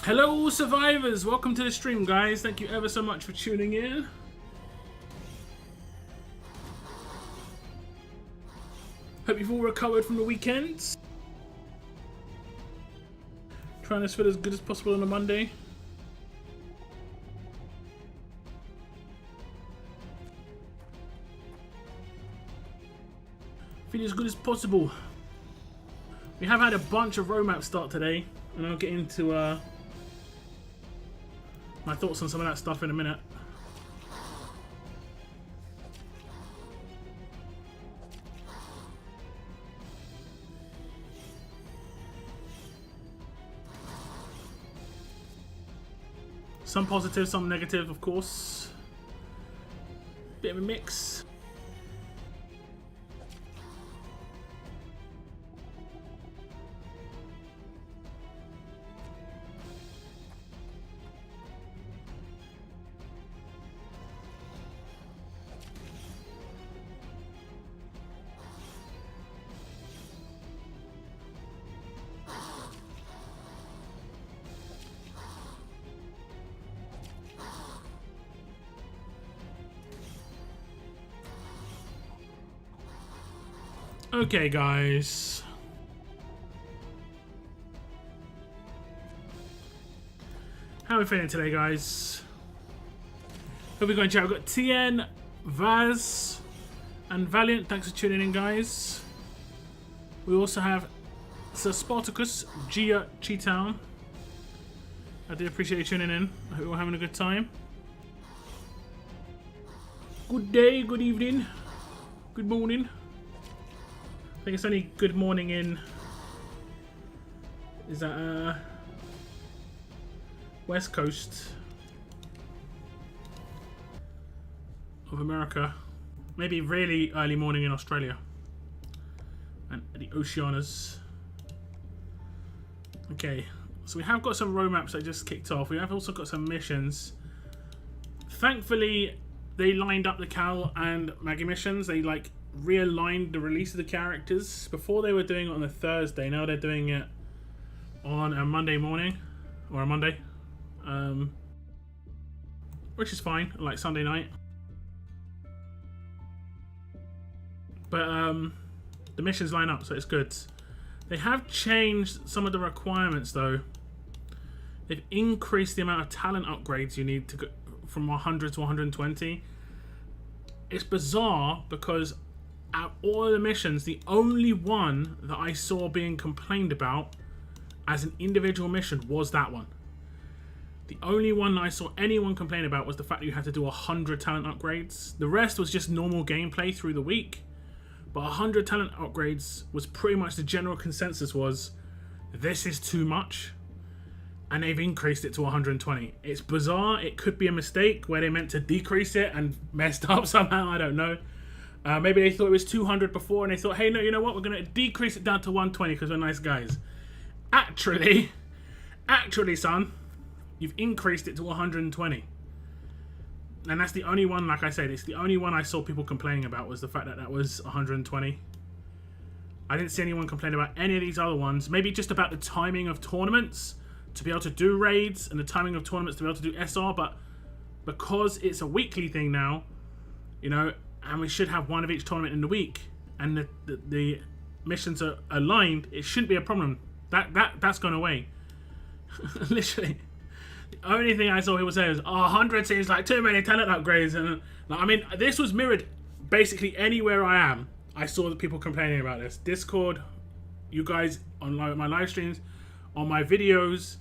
Hello survivors, welcome to the stream guys. Thank you ever so much for tuning in. Hope you've all recovered from the weekends. Trying to feel as good as possible on a Monday. Feel as good as possible. We have had a bunch of roadmaps start today, and I'll get into my thoughts on some of that stuff in a minute. Some positive, some negative, of course. Bit of a mix. Okay, guys. How are we feeling today, guys? Who are we going to chat? We've got TN, Vaz, and Valiant. Thanks for tuning in, guys. We also have Sir Spartacus, Gia, Cheetown. I do appreciate you tuning in. I hope you're all having a good time. Good day, good evening, good morning. I think it's only good morning in. Is that West Coast of America? Maybe really early morning in Australia and the Oceanas. Okay, so we have got some roadmaps that just kicked off. We have also got some missions. Thankfully, they lined up the Kal and Maggie missions. They like realigned the release of the characters. Before they were doing it on a Thursday, now they're doing it on a Monday morning or a Monday, which is fine, like Sunday night. But the missions line up, so it's good. They have changed some of the requirements though. They've increased the amount of talent upgrades you need to go from 100 to 120. It's bizarre because out of all the missions, the only one that I saw being complained about as an individual mission was that one. The only one that I saw anyone complain about was the fact that you had to do 100 talent upgrades. The rest was just normal gameplay through the week. But 100 talent upgrades was pretty much the general consensus was, this is too much. And they've increased it to 120. It's bizarre. It could be a mistake where they meant to decrease it and messed up somehow. I don't know. Maybe they thought it was 200 before and they thought, hey, no, you know what? We're going to decrease it down to 120 because we're nice guys. Actually, son, you've increased it to 120. And that's the only one, like I said, it's the only one I saw people complaining about was the fact that that was 120. I didn't see anyone complain about any of these other ones. Maybe just about the timing of tournaments to be able to do raids and the timing of tournaments to be able to do SR. But because it's a weekly thing now, you know, and we should have one of each tournament in the week, and the missions are aligned, it shouldn't be a problem. That's gone away. Literally, the only thing I saw people say was, "Oh, 100 seems like too many talent upgrades." And like, I mean, this was mirrored basically anywhere I am. I saw the people complaining about this. Discord, you guys on my live streams, on my videos.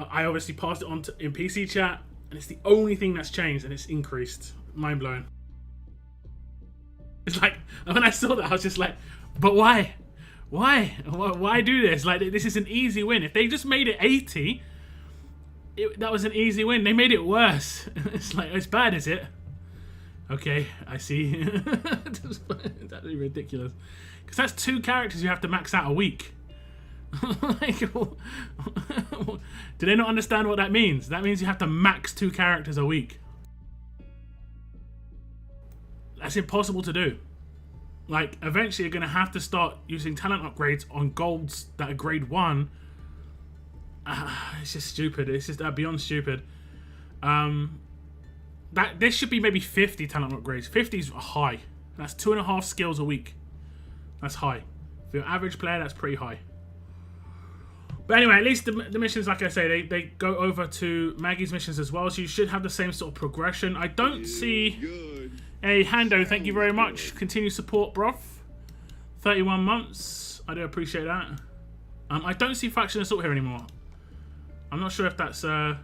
I obviously passed it on in PC chat, and it's the only thing that's changed, and it's increased. Mind blowing. It's like, when I saw that, I was just like, but why? Why do this? Like, this is an easy win. If they just made it 80, that was an easy win. They made it worse. It's like, it's bad, is it? Okay, I see. That's ridiculous. Because that's 2 characters you have to max out a week. Like, do they not understand what that means? That means you have to max 2 characters a week. That's impossible to do. Like, eventually you're going to have to start using talent upgrades on golds that are grade 1 It's just stupid. It's just beyond stupid. This should be maybe 50 talent upgrades. 50 is high. That's 2.5 skills a week. That's high. For your average player, that's pretty high. But anyway, at least the missions, like I say, they go over to Maggie's missions as well, so you should have the same sort of progression. I don't see... Hey, Hando, thank you very much. Continue support, bruv. 31 months. I do appreciate that. I don't see Faction Assault here anymore. I'm not sure if that's... I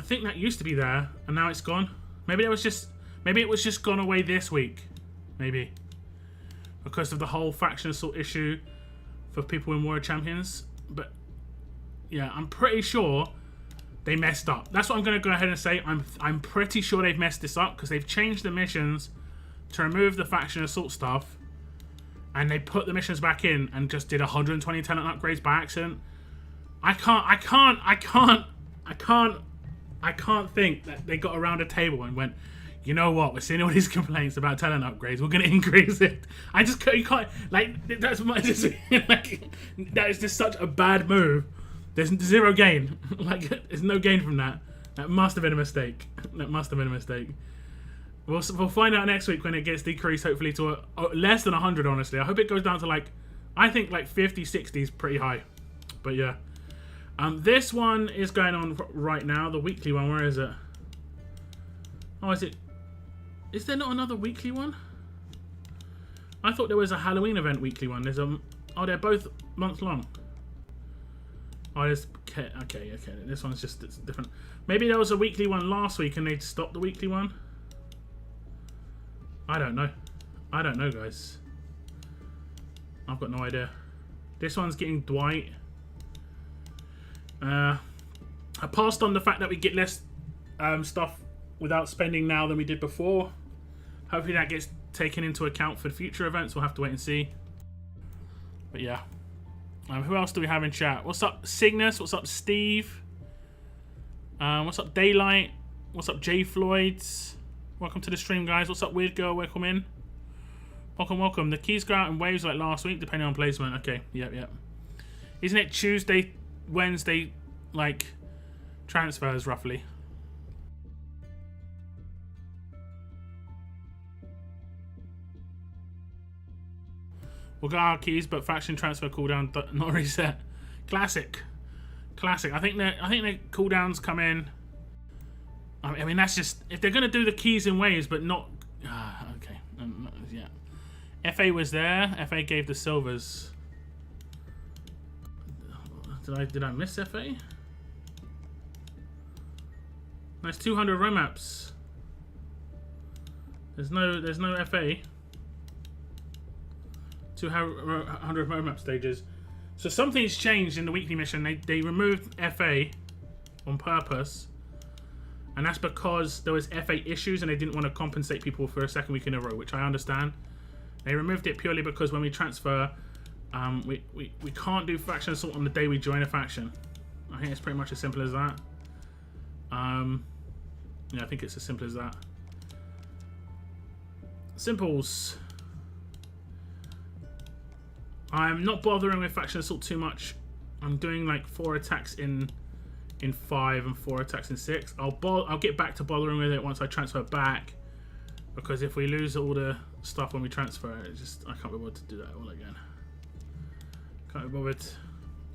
think that used to be there, and now it's gone. Maybe it was just gone away this week. Maybe. Because of the whole Faction Assault issue for people in Warrior Champions. But yeah, I'm pretty sure they messed up. That's what I'm going to go ahead and say. I'm pretty sure they've messed this up because they've changed the missions to remove the Faction Assault stuff, and they put the missions back in and just did 120 talent upgrades by accident. I can't think that they got around a table and went, you know what, we're seeing all these complaints about talent upgrades, we're going to increase it. You can't, like, that's just, like, that is just such a bad move. There's zero gain. Like, there's no gain from that. That must have been a mistake. That must have been a mistake. We'll find out next week when it gets decreased, hopefully to less than 100, honestly. I hope it goes down to, like, I think, like, 50, 60 is pretty high. But, yeah. This one is going on right now, the weekly one. Where is it? Oh, is it? Is there not another weekly one? I thought there was a Halloween event weekly one. There's a... Oh, they're both month long. Oh, there's... Okay. This one's just it's different. Maybe there was a weekly one last week and they stopped the weekly one. I don't know. I don't know, guys. I've got no idea. This one's getting Dwight. I passed on the fact that we get less stuff without spending now than we did before. Hopefully that gets taken into account for future events. We'll have to wait and see. But yeah. Who else do we have in chat? What's up, Cygnus? What's up, Steve? What's up, Daylight? What's up, J Floyds? Welcome to the stream, guys. What's up, Weird Girl? Welcome in. Welcome. The keys go out in waves like last week, depending on placement. Okay, yep. Isn't it Tuesday, Wednesday, like, transfers, roughly? We'll get our keys, but faction transfer cooldown not reset. Classic. I think the cooldowns come in. I mean, that's just if they're gonna do the keys in waves, but not. Okay. Yeah. FA was there. FA gave the silvers. Did I miss FA? That's 200 romaps. There's no FA. 200 romap stages. So something's changed in the weekly mission. They removed FA on purpose, and that's because there was FA issues and they didn't want to compensate people for a second week in a row, which I understand. They removed it purely because when we transfer, we can't do faction assault on the day we join a faction. I think it's pretty much as simple as that. Yeah, I think it's as simple as that. Simples. I'm not bothering with faction assault too much. I'm doing like 4 attacks in 5 and 4 attacks in 6. I'll get back to bothering with it once I transfer back, because if we lose all the stuff when we transfer, it's just I can't be bothered to do that all again. Can't be bothered.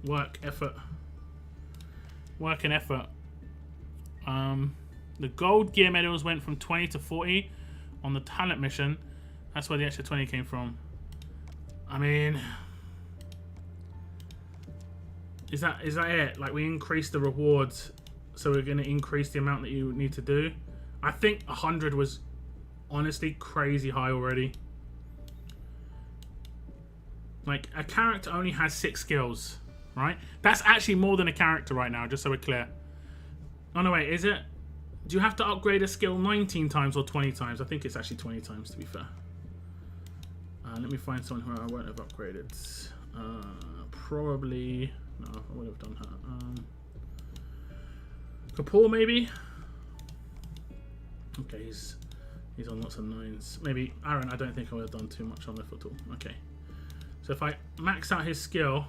Work and effort. The gold gear medals went from 20 to 40 on the talent mission. That's where the extra 20 came from. I mean, is that it? Like, we increased the rewards, so we're going to increase the amount that you need to do. I think 100 was honestly crazy high already. Like, a character only has 6 skills, right? That's actually more than a character right now, just so we're clear. Oh no, wait, is it? Do you have to upgrade a skill 19 times or 20 times? I think it's actually 20 times, to be fair. Let me find someone who I won't have upgraded. Probably... No, I would have done that. Kapoor, maybe? Okay, he's on lots of 9s. Maybe Aaron, I don't think I would have done too much on the foot all. Okay. So if I max out his skill...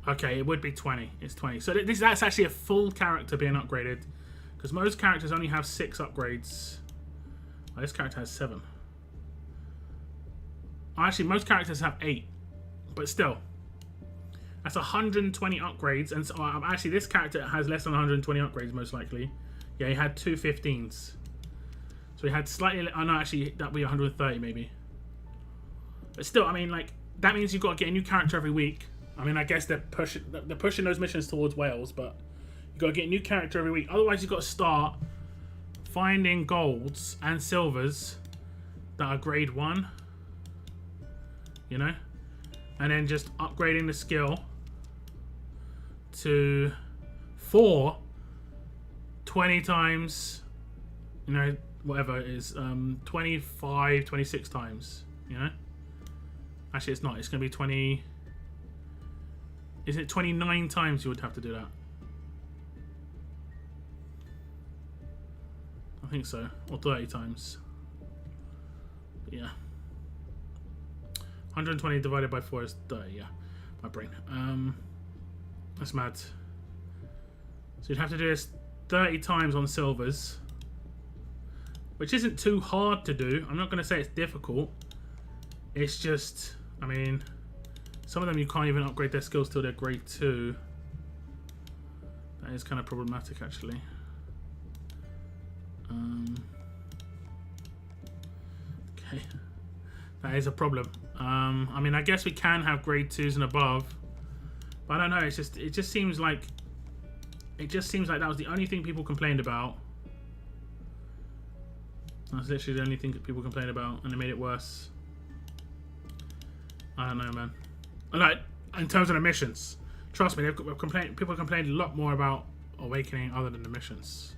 Okay, it would be 20. It's 20. So that's actually a full character being upgraded. Because most characters only have 6 upgrades. Oh, this character has 7. Actually, most characters have 8. But still. That's 120 upgrades. And so, actually, this character has less than 120 upgrades, most likely. Yeah, he had 2 15s. So he had slightly... Oh, no, actually, that'd be 130, maybe. But still, I mean, like, that means you've got to get a new character every week. I mean, I guess they're pushing those missions towards Wales, but you've got to get a new character every week. Otherwise, you've got to start finding golds and silvers that are grade 1. You know? And then just upgrading the skill to 4 20 times, you know, whatever it is, 25, 26 times, you know? Actually, it's not. It's going to be 20... Is it 29 times you would have to do that? I think so. Or 30 times. But yeah. 120 divided by 4 is 30, yeah. My brain. That's mad. So you'd have to do this 30 times on silvers. Which isn't too hard to do. I'm not going to say it's difficult. It's just... I mean... Some of them you can't even upgrade their skills till they're grade 2. That is kind of problematic, actually. Okay. That is a problem. I mean, I guess we can have grade 2s and above. But I don't know, it just seems like... It just seems like that was the only thing people complained about. That's literally the only thing that people complained about, and they made it worse. I don't know, man. Like, in terms of the missions, trust me, people complained a lot more about Awakening other than the missions.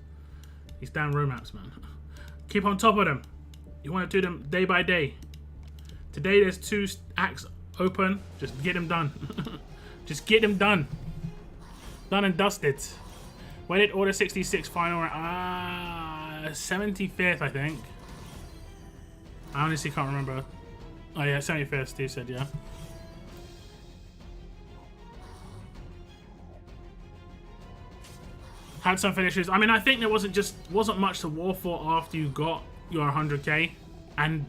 These damn roadmaps, man. Keep on top of them. You want to do them day by day. Today there's 2 acts open. Just get them done. Just get them done. Done and dusted. When did Order 66 final? 75th, I think. I honestly can't remember. Oh yeah, 75th. Steve said, yeah. Had some finishes. I mean, I think there wasn't much to war for after you got your 100k, and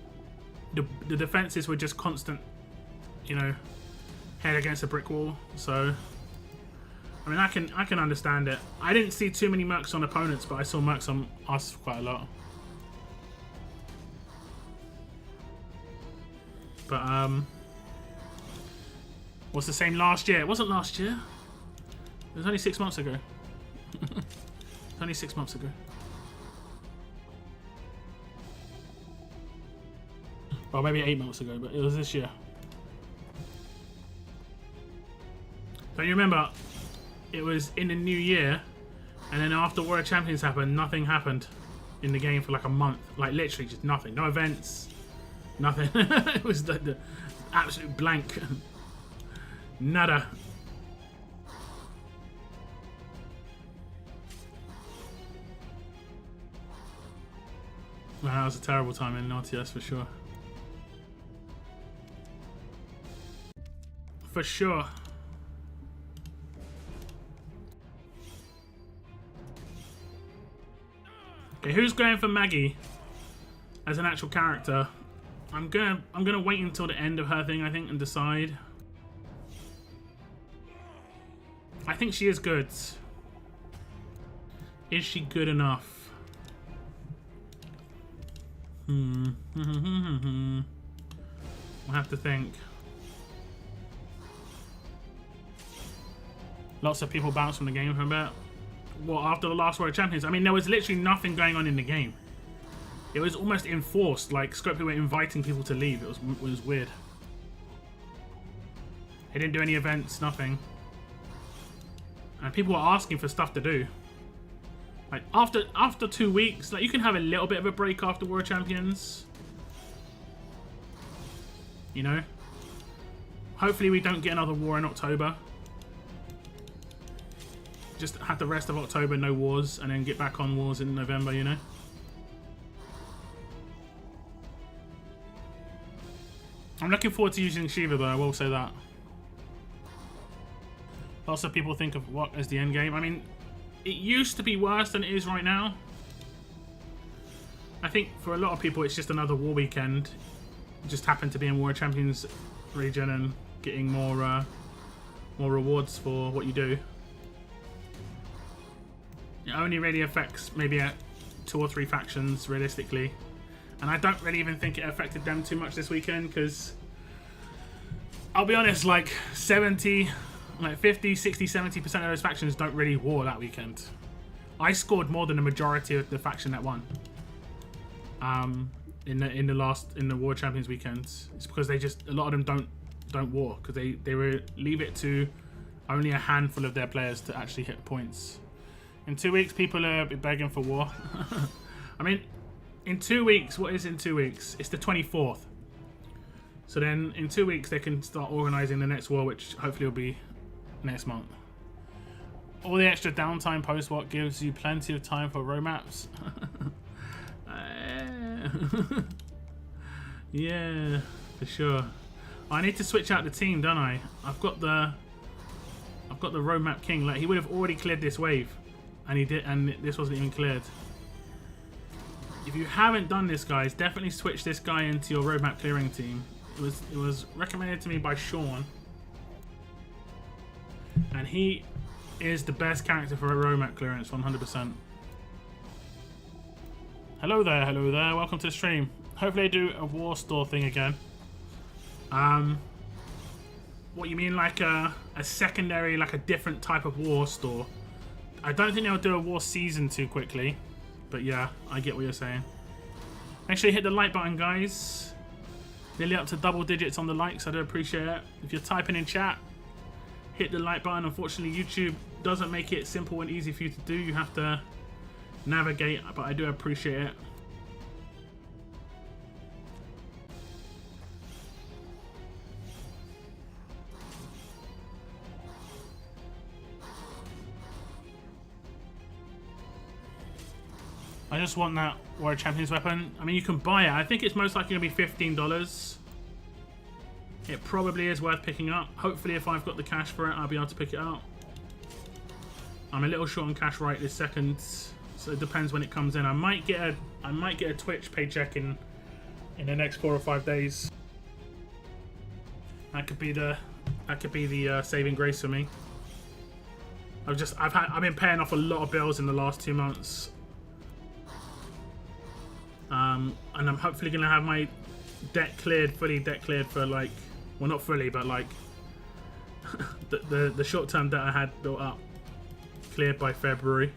the defenses were just constant, you know, head against a brick wall. So, I mean, I can understand it. I didn't see too many mercs on opponents, but I saw mercs on us quite a lot. But was the same last year? It wasn't last year. It was only 6 months ago. Only 6 months ago. Well, maybe 8 months ago, but it was this year. Don't you remember? It was in the new year, and then after World Champions happened, nothing happened in the game for like a month. Like literally just nothing. No events. Nothing. It was the absolute blank. Nada. That was a terrible time in RTS for sure. For sure. Okay, who's going for Maggie as an actual character? I'm gonna wait until the end of her thing, I think, and decide. I think she is good. Is she good enough? We'll have to think. Lots of people bounced from the game for a bit. Well, after the last World Champions, I mean, there was literally nothing going on in the game. It was almost enforced, like Scorpio were inviting people to leave. It was weird. They didn't do any events, nothing. And people were asking for stuff to do. Like after 2 weeks, like you can have a little bit of a break after World Champions. You know? Hopefully we don't get another war in October. Just have the rest of October, no wars, and then get back on wars in November, you know? I'm looking forward to using Shiva though, I will say that. Lots of people think of what as the end game. I mean, it used to be worse than it is right now. I think for a lot of people it's just another war weekend. You just happen to be in War Champions region and getting more rewards for what you do. It only really affects maybe 2 or 3 factions realistically. And I don't really even think it affected them too much this weekend because I'll be honest, like 50, 60, 70% of those factions don't really war that weekend. I scored more than the majority of the faction that won. In the War Champions weekends. It's because they just, a lot of them don't war because they leave it to only a handful of their players to actually hit points. In 2 weeks, people are begging for war. I mean, in 2 weeks, what is in 2 weeks? It's the 24th. So then in 2 weeks, they can start organising the next war, which hopefully will be next month. All the extra downtime post-war gives you plenty of time for roadmaps. Yeah, for sure. I need to switch out the team, don't I? I've got the roadmap king. Like, he would have already cleared this wave, and he did, and this wasn't even cleared. If you haven't done this, guys, definitely switch this guy into your roadmap clearing team. It was recommended to me by Sean, and he is the best character for a roadmap clearance, 100%. Hello there, welcome to the stream. Hopefully I do a war store thing again. What you mean, like a secondary, like a different type of war store? I don't think they'll do a war season too quickly, but yeah, I get what you're saying. Make sure you hit the like button, guys. Nearly up to double digits on the likes, I do appreciate it. If you're typing in chat, hit the like button. Unfortunately, YouTube doesn't make it simple and easy for you to do. You have to navigate, but I do appreciate it. I just want that Warrior Champions weapon. I mean, you can buy it. I think it's most likely going to be $15. It probably is worth picking up. Hopefully, if I've got the cash for it, I'll be able to pick it up. I'm a little short on cash right this second, so it depends when it comes in. I might get a Twitch paycheck in the next 4 or 5 days. That could be the saving grace for me. I've been paying off a lot of bills in the last 2 months. And I'm hopefully going to have my fully debt cleared for, like, well, not fully, but like the short-term debt I had built up cleared by February,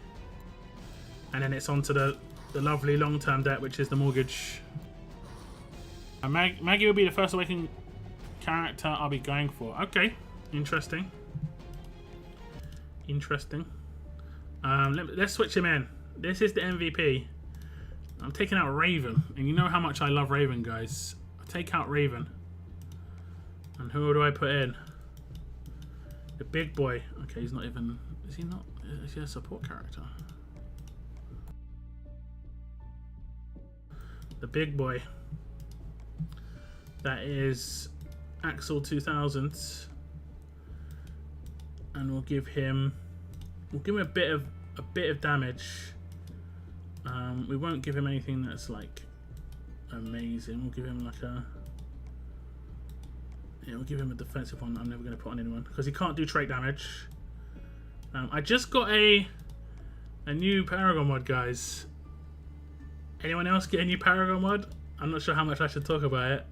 and then it's on to the lovely long-term debt, which is the mortgage. Maggie will be the first awakening character I'll be going for. Okay, interesting. Let's switch him in. This is the MVP. I'm taking out Raven, and you know how much I love Raven, guys. I'll take out Raven. And who do I put in? The big boy. Okay, he's not even... Is he not? Is he a support character? The big boy. That is Axel 2000. And we'll give him a bit of damage. We won't give him anything that's like amazing. We'll give him like we'll give him a defensive one. I'm never going to put on anyone because he can't do trait damage. I just got a new Paragon mod, guys. Anyone else get a new Paragon mod? I'm not sure how much I should talk about it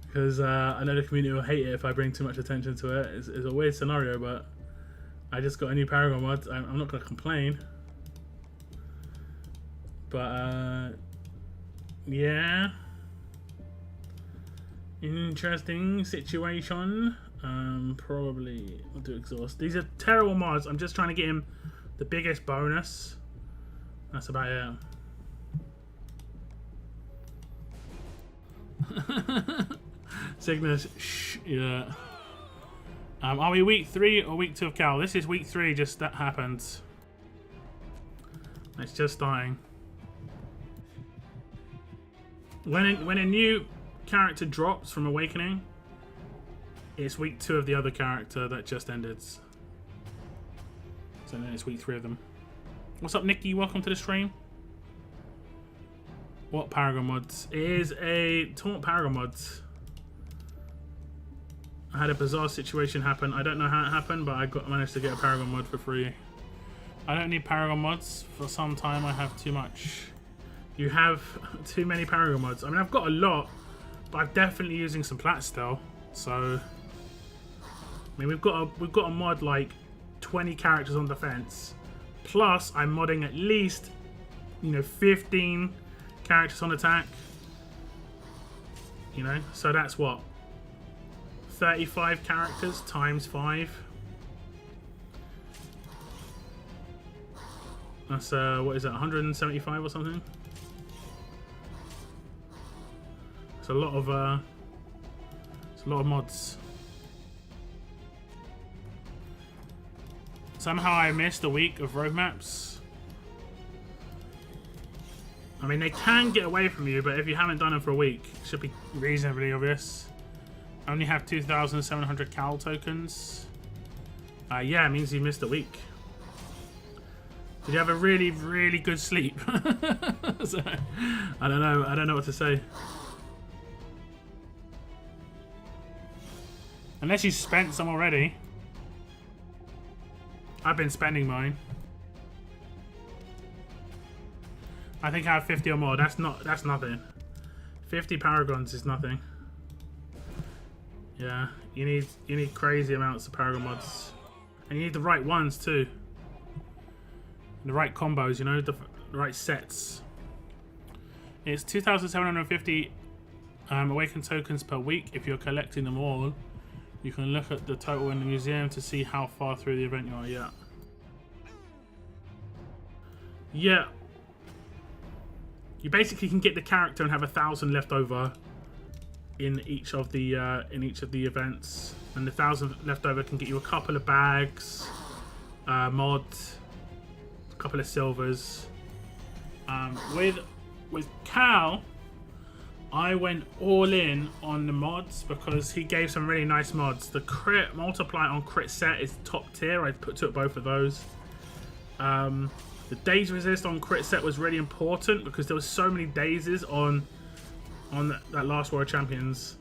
because I know the community will hate it if I bring too much attention to it. It's a weird scenario, but I just got a new Paragon mod. I'm not going to complain. But, yeah. Interesting situation. Probably we'll do exhaust. These are terrible mods. I'm just trying to get him the biggest bonus. That's about it. Cygnus, shh, yeah. Are we week 3 or week 2 of Kal? This is week 3, just that happened. It's just starting. When a new character drops from Awakening, It's week 2 of the other character that just ended. So then it's week 3 of them. What's up, Nikki? Welcome to the stream. What Paragon mods? It is a Taunt Paragon mods. I had a bizarre situation happen. I don't know how it happened, but I managed to get a Paragon mod for free. I don't need Paragon mods. For some time I have too much. You have too many Paragon mods. I mean, I've got a lot, but I'm definitely using some plat still. So, I mean, we've got a mod like 20 characters on defense. Plus, I'm modding at least, 15 characters on attack. So that's what? 35 characters times 5. That's what is it, 175 or something? It's a lot of mods. Somehow I missed a week of roadmaps. I mean, they can get away from you, but if you haven't done them for a week, it should be reasonably obvious. I only have 2,700 Kal tokens. Yeah, it means you missed a week. Did you have a really, really good sleep? So, I don't know. I don't know what to say. Unless you spent some already. I've been spending mine. I think I have 50 or more. That's nothing. 50 Paragons is nothing. Yeah, you need crazy amounts of Paragon mods. And you need the right ones too. The right combos, the right sets. It's 2,750 awakened tokens per week. If you're collecting them all, you can look at the total in the museum to see how far through the event you are. Yeah. Yeah. You basically can get the character and have 1,000 left over in each of the events, and the 1,000 left over can get you a couple of bags, mods, a couple of silvers. With Kal, I went all in on the mods because he gave some really nice mods. The crit multiply on crit set is top tier. I took both of those. The daze resist on crit set was really important because there was so many dazes on that last War of Champions,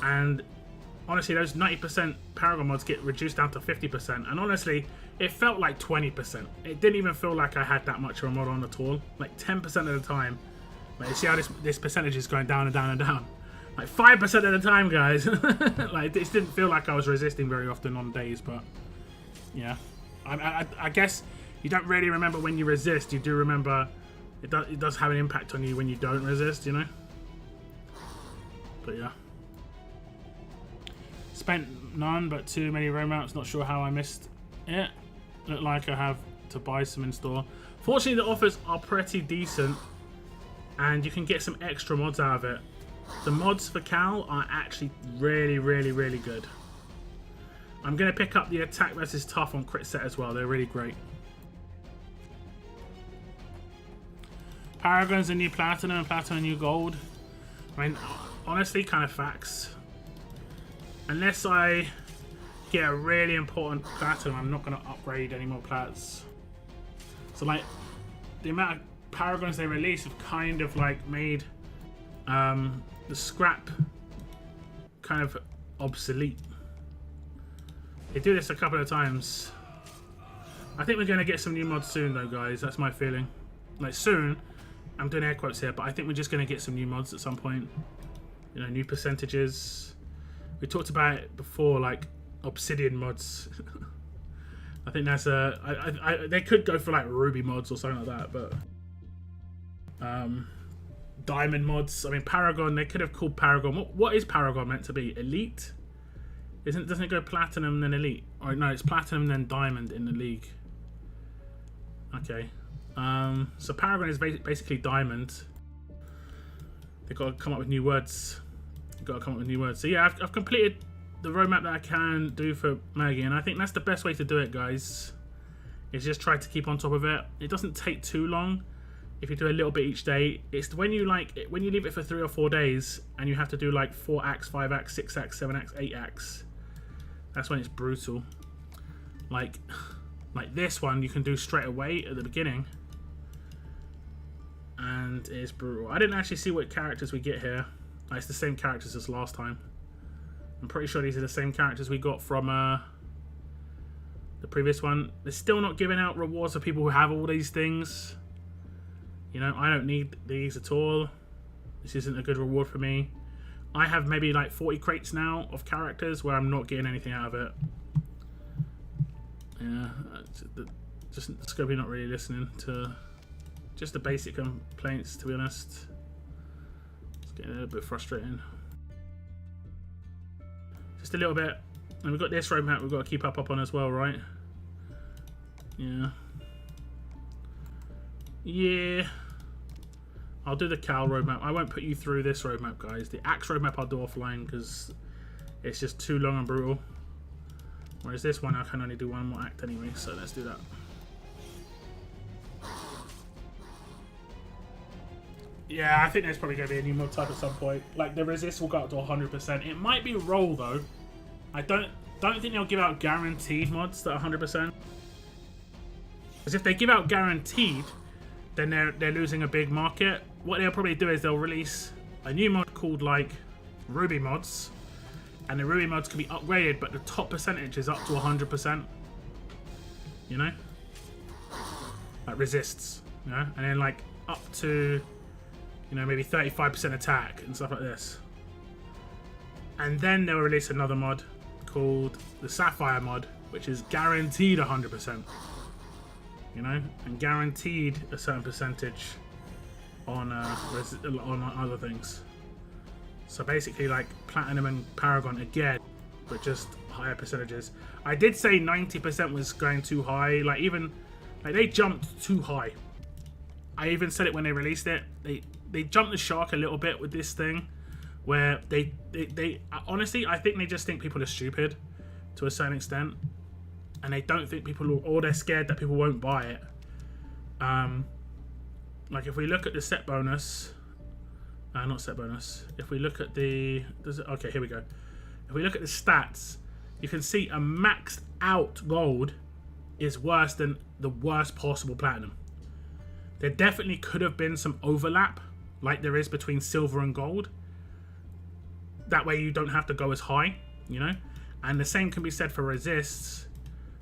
and honestly those 90% Paragon mods get reduced down to 50%, and honestly it felt like 20%. It didn't even feel like I had that much of a mod on at all. Like 10% of the time. Like, you see how this percentage is going down and down and down. Like 5% of the time, guys. Like, this didn't feel like I was resisting very often on days, but yeah. I guess you don't really remember when you resist. You do remember it does have an impact on you when you don't resist, But yeah. Spent none, but too many roadmaps. Not sure how I missed it. Look like I have to buy some in store. Fortunately, the offers are pretty decent, and you can get some extra mods out of it. The mods for Kal are actually really, really, really good. I'm going to pick up the attack versus tough on crit set as well. They're really great. Paragon's a new platinum and platinum a new gold. I mean, honestly, kind of facts. Unless I get a really important platinum, I'm not going to upgrade any more plats. So, like, the amount of Paragons they release have kind of, like, made the scrap kind of obsolete. They do this a couple of times. I think we're going to get some new mods soon, though, guys. That's my feeling. Like, soon. I'm doing air quotes here, but I think we're just going to get some new mods at some point. New percentages. We talked about it before, like obsidian mods. I think that's they could go for like ruby mods or something like that, but diamond mods. I mean, Paragon. They could have called Paragon. What is Paragon meant to be? Elite? Doesn't it go platinum then elite? Or no, it's platinum then diamond in the league. Okay. So Paragon is basically diamond. They've got to come up with new words. So yeah, I've completed the roadmap that I can do for Maggie, and I think that's the best way to do it, guys. Is just try to keep on top of it. It doesn't take too long if you do a little bit each day. It's when you leave it for 3 or 4 days and you have to do like 4 acts, 5 acts, 6 acts, 7 acts, 8 acts. That's when it's brutal. Like this one you can do straight away at the beginning. And it's brutal. I didn't actually see what characters we get here. It's the same characters as last time. I'm pretty sure these are the same characters we got from the previous one. They're still not giving out rewards for people who have all these things. You know, I don't need these at all. This isn't a good reward for me. I have maybe like 40 crates now of characters where I'm not getting anything out of it. Yeah, just Scopy not really listening to just the basic complaints, to be honest. It's getting a little bit frustrating. Just a little bit. And we've got this roadmap we've got to keep up on as well, right? Yeah. Yeah. I'll do the Kal roadmap. I won't put you through this roadmap, guys. The Axe roadmap I'll do offline because it's just too long and brutal. Whereas this one I can only do one more act anyway, so let's do that. Yeah, I think there's probably going to be a new mod type at some point. Like, the resist will go up to 100%. It might be roll, though. I don't think they'll give out guaranteed mods that are 100%. Because if they give out guaranteed, then they're losing a big market. What they'll probably do is they'll release a new mod called, like, Ruby mods. And the Ruby mods can be upgraded, but the top percentage is up to 100%. You know? Like, resists. You know? And then, like, up to... you know, maybe 35% attack and stuff like this. And then they'll release another mod called the Sapphire mod, which is guaranteed 100%. You know, and guaranteed a certain percentage on other things. So basically, like Platinum and Paragon again, but just higher percentages. I did say 90% was going too high. Like they jumped too high. I even said it when they released it. They jumped the shark a little bit with this thing, where they honestly, I think they just think people are stupid to a certain extent, and they don't think people will, or they're scared that people won't buy it. Like if we look at the set bonus, not set bonus. If we look at the, okay, here we go. If we look at the stats, you can see a maxed out gold is worse than the worst possible platinum. There definitely could have been some overlap, like there is between silver and gold. That way you don't have to go as high, you know? And the same can be said for resists.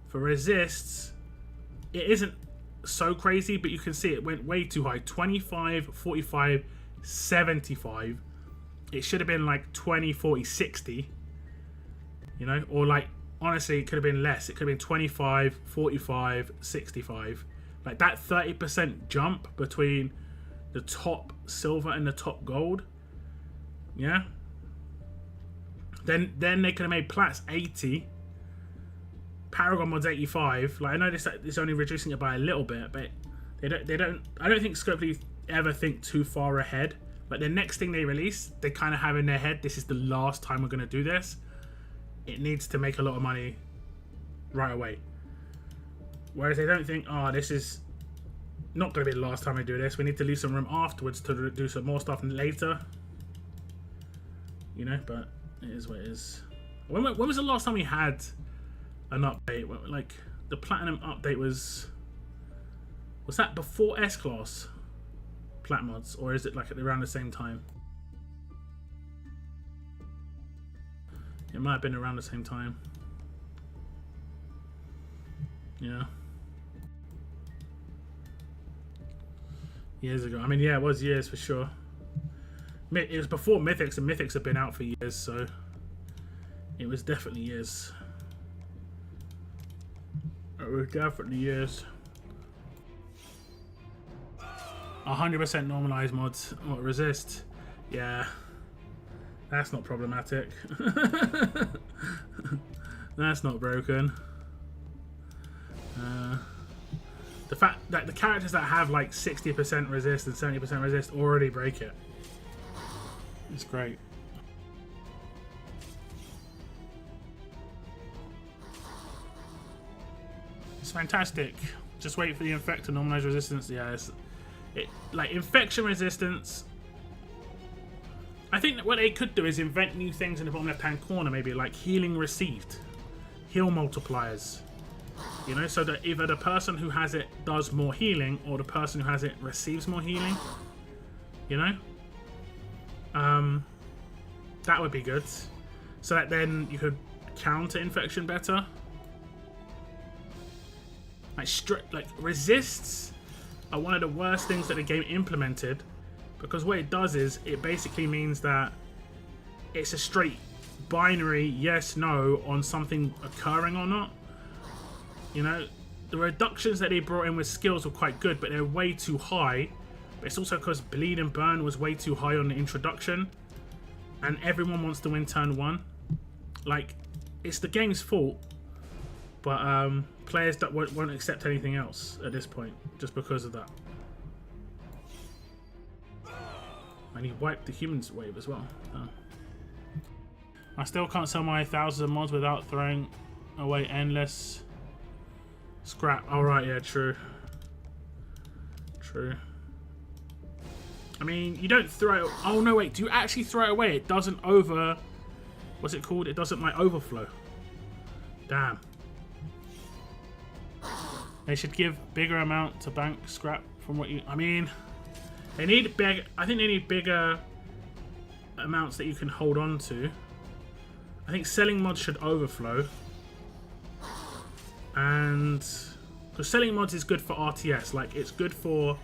For resists, it isn't so crazy, but you can see it went way too high. 25, 45, 75. It should have been like 20, 40, 60. You know? Or like, honestly, it could have been less. It could have been 25, 45, 65. Like that 30% jump between the top silver and the top gold. Yeah. Then they could have made Plats 80. Paragon mods 85. Like I know this is only reducing it by a little bit, but I don't think Scopely ever think too far ahead. Like the next thing they release, they kind of have in their head, this is the last time we're going to do this. It needs to make a lot of money right away. Whereas they don't think, oh, this is not going to be the last time I do this. We need to leave some room afterwards to do some more stuff later. You know, but it is what it is. When was the last time we had an update? Like, the Platinum update was that before S-Class Plat mods? Or is it like around the same time? It might have been around the same time. Yeah. Years ago. I mean, yeah, it was years for sure. It was before Mythics, and Mythics have been out for years, so it was definitely years. It was definitely years. 100% normalized mods. What, resist? Yeah. That's not problematic. That's not broken. The fact that the characters that have like 60% resist and 70% resist already break it. It's great. It's fantastic. Just wait for the infect to normalize resistance. Yeah, like infection resistance. I think that what they could do is invent new things in the bottom left hand corner, maybe like healing received. heal multipliers. You know, so that either the person who has it does more healing or the person who has it receives more healing. You know? That would be good. So that then you could counter infection better. Like resists are one of the worst things that the game implemented, because what it does is it basically means that it's a straight binary yes no on something occurring or not. You know, the reductions that they brought in with skills were quite good, but they're way too high. But it's also because bleed and burn was way too high on the introduction, and everyone wants to win turn 1. Like, it's the game's fault, but players that won't accept anything else at this point just because of that. And he wiped the humans wave as well. Oh. I still can't sell my thousands of mods without throwing away endless scrap. Alright, yeah, true. True. I mean, you don't throw it... Oh, no, wait. Do you actually throw it away? It doesn't over... What's it called? It doesn't, like, overflow. Damn. They should give bigger amount to bank scrap from what you... I mean, they need big... I think they need bigger amounts that you can hold on to. I think selling mods should overflow. And... Because selling mods is good for RTS. Like, it's good for...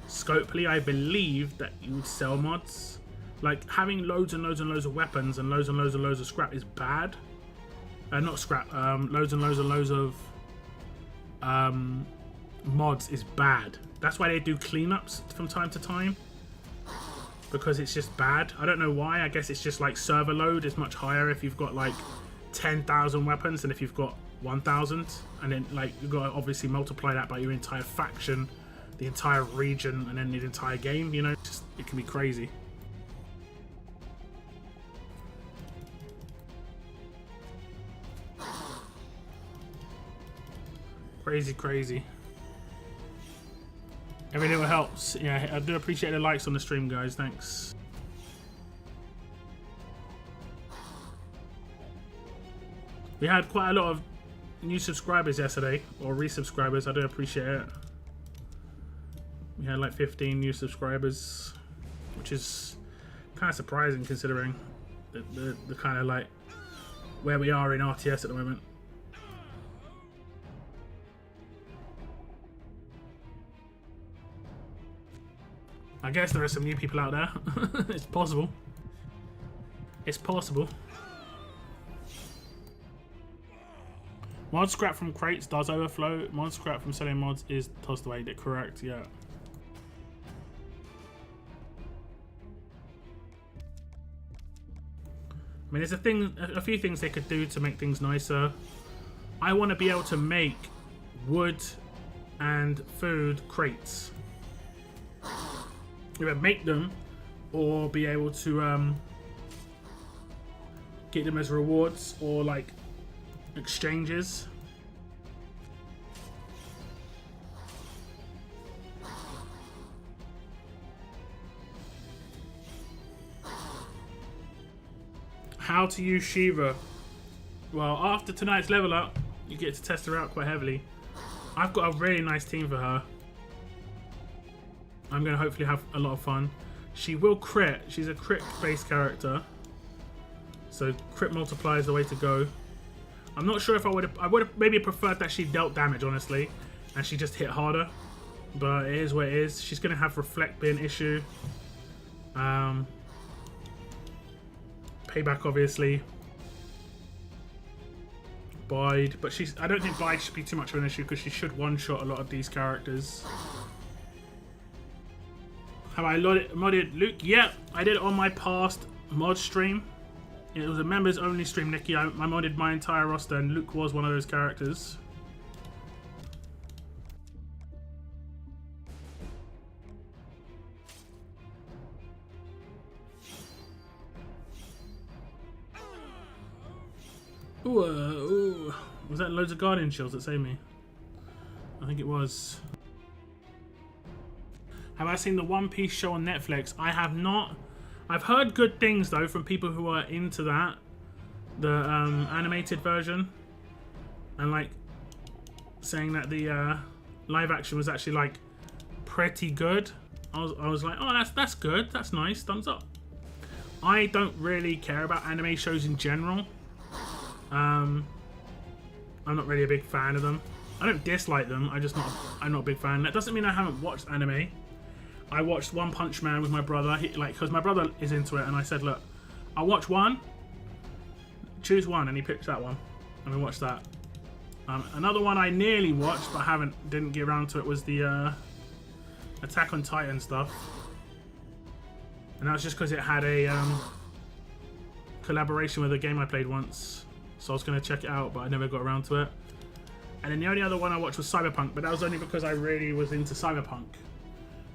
Scopely, I believe that you would sell mods. Like, having loads and loads and loads of weapons and loads and loads and loads of scrap is bad. Not scrap, loads and loads and loads of mods is bad. That's why they do cleanups from time to time, because it's just bad. I don't know why. I guess it's just like server load is much higher if you've got like 10,000 weapons than if you've got 1,000, and then like you've got to obviously multiply that by your entire faction, the entire region, and then the entire game. You know, just it can be crazy. Crazy. Every little helps. Yeah, I do appreciate the likes on the stream, guys. Thanks. We had quite a lot of new subscribers yesterday, or resubscribers. I do appreciate it. We had like 15 new subscribers, which is kind of surprising considering the kind of like where we are in RTS at the moment. I guess there are some new people out there. It's possible. It's possible. Mod scrap from crates does overflow. Mod scrap from selling mods is tossed away. Correct, yeah. I mean, there's a few things they could do to make things nicer. I want to be able to make wood and food crates. Either make them or be able to get them as rewards or like exchanges. How to use Shiva? Well, after tonight's level up, you get to test her out quite heavily. I've got a really nice team for her. I'm going to hopefully have a lot of fun. She will crit. She's a crit-based character. So crit multiplier is the way to go. I'm not sure if I would have maybe preferred that she dealt damage, honestly, and she just hit harder. But it is what it is. She's going to have reflect be an issue. Payback, obviously. Bide. But I don't think Bide should be too much of an issue because she should one-shot a lot of these characters. Have I modded Luke? Yeah, I did it on my past mod stream. It was a members only stream, Nikki. I modded my entire roster and Luke was one of those characters. Ooh. Was that loads of Guardian shields that saved me? I think it was. Have I seen the One Piece show on Netflix? I have not. I've heard good things though from people who are into that, the animated version. and like saying that the live action was actually like pretty good. I was like, oh, that's good, that's nice, thumbs up. I don't really care about anime shows in general. I'm not really a big fan of them. I don't dislike them. I'm not a big fan. That doesn't mean I haven't watched anime. I watched One Punch Man with my brother. Because my brother is into it, and I said, look, I'll watch one. Choose one, and he picked that one, and we watched that. Another one I nearly watched, but didn't get around to it, was the Attack on Titan stuff, and that was just because it had a collaboration with a game I played once. So I was going to check it out, but I never got around to it. And then the only other one I watched was Cyberpunk, but that was only because I really was into Cyberpunk.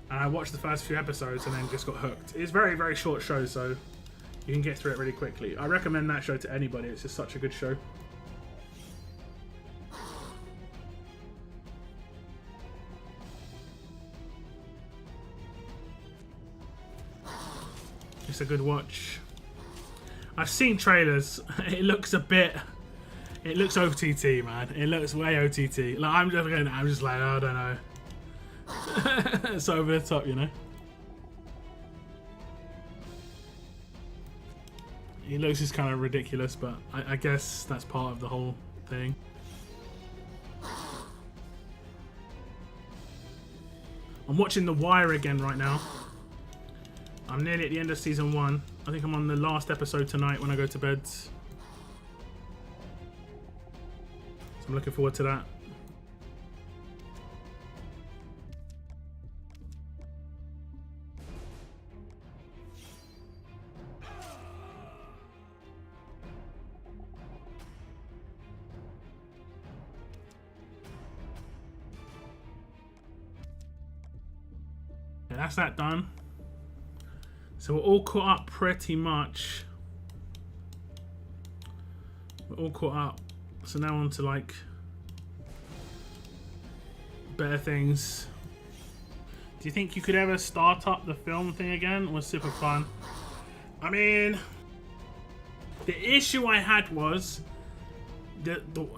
And I watched the first few episodes and then just got hooked. It's a very, very short show, so you can get through it really quickly. I recommend that show to anybody. It's just such a good show. It's a good watch. I've seen trailers. It looks OTT, man. It looks way OTT. Like I'm just like, oh, I don't know. It's over the top, you know. It looks just kind of ridiculous, but I guess that's part of the whole thing. I'm watching The Wire again right now. I'm nearly at the end of season 1. I think I'm on the last episode tonight when I go to bed. So I'm looking forward to that. Yeah, that's that done. So we're all caught up pretty much. We're all caught up. So now on to like better things. Do you think you could ever start up the film thing again? It was super fun. I mean, the issue I had was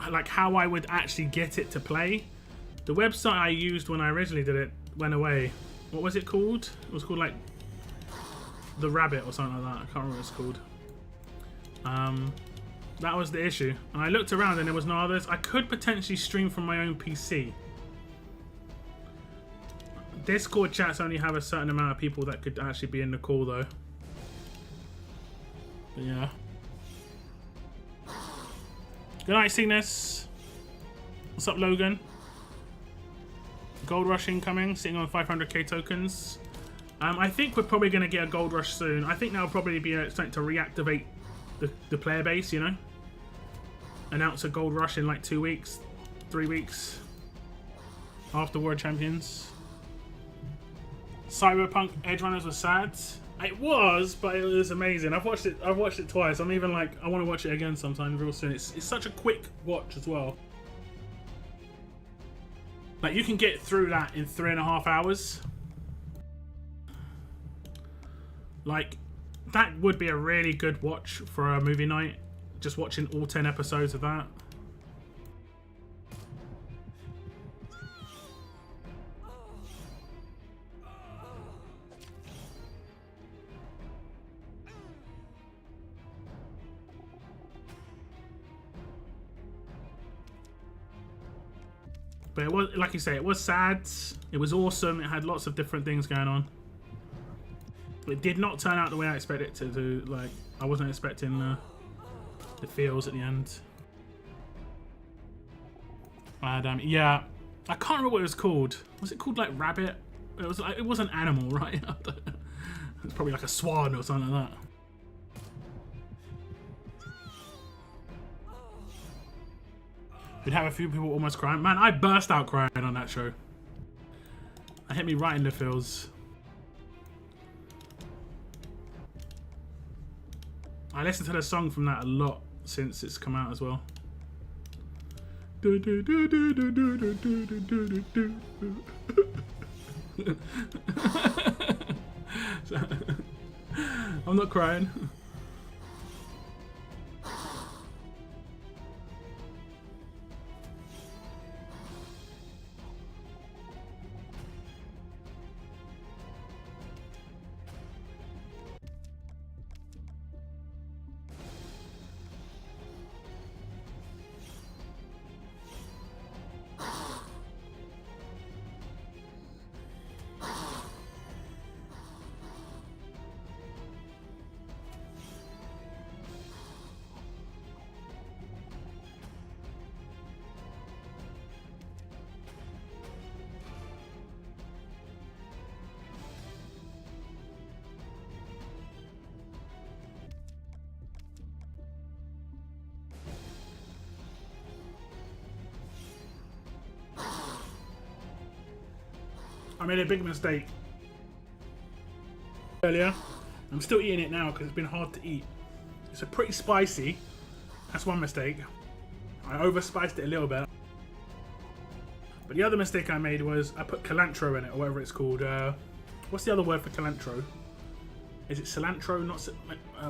like how I would actually get it to play. The website I used when I originally did it went away. What was it called? It was called like The Rabbit or something like that. I can't remember what it's called. That was the issue. And I looked around and there was no others. I could potentially stream from my own PC. Discord chats only have a certain amount of people that could actually be in the call though. But yeah. Good night, Cygnus. What's up, Logan? Gold Rush incoming, sitting on 500k tokens. I think we're probably going to get a Gold Rush soon. I think that'll probably be something to reactivate the player base, you know? Announce a Gold Rush in like 2 weeks, 3 weeks after World Champions. Cyberpunk Edge Runners was sad. It was, but it was amazing. I've watched it twice. I'm even like, I want to watch it again sometime real soon. It's such a quick watch as well. Like you can get through that in 3.5 hours. Like, that would be a really good watch for a movie night. Just watching all 10 episodes of that. But it was, like you say, it was sad. It was awesome. It had lots of different things going on. It did not turn out the way I expected it to do. Like, I wasn't expecting the feels at the end. Yeah, I can't remember what it was called. Was it called like Rabbit? It was like, it was an animal, right? It's probably like a swan or something like that. We'd have a few people almost crying. Man, I burst out crying on that show. It hit me right in the feels. I listened to the song from that a lot since it's come out as well. I'm not crying. I made a big mistake earlier. I'm still eating it now because it's been hard to eat. It's a pretty spicy. That's one mistake. I overspiced it a little bit. But the other mistake I made was I put cilantro in it, or whatever it's called. What's the other word for cilantro? Is it cilantro? Not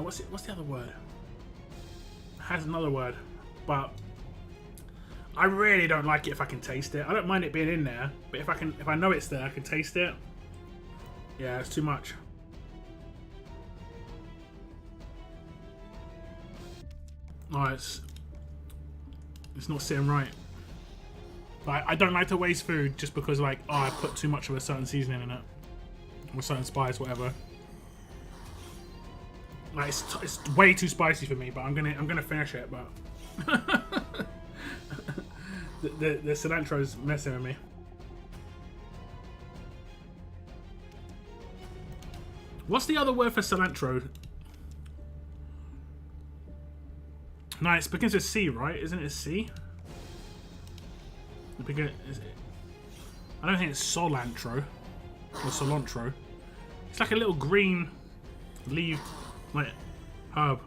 what's the other word? It has another word, but I really don't like it if I can taste it. I don't mind it being in there, but if I know it's there, I can taste it. Yeah, it's too much. Oh, it's not sitting right. Like, I don't like to waste food just because, like, oh, I put too much of a certain seasoning in it, or certain spice, whatever. Like, it's way too spicy for me, but I'm gonna finish it. But the cilantro's messing with me. What's the other word for cilantro? No, it begins with C, right? Isn't it C? I don't think it's cilantro or cilantro. It's like a little green leaf, like herb.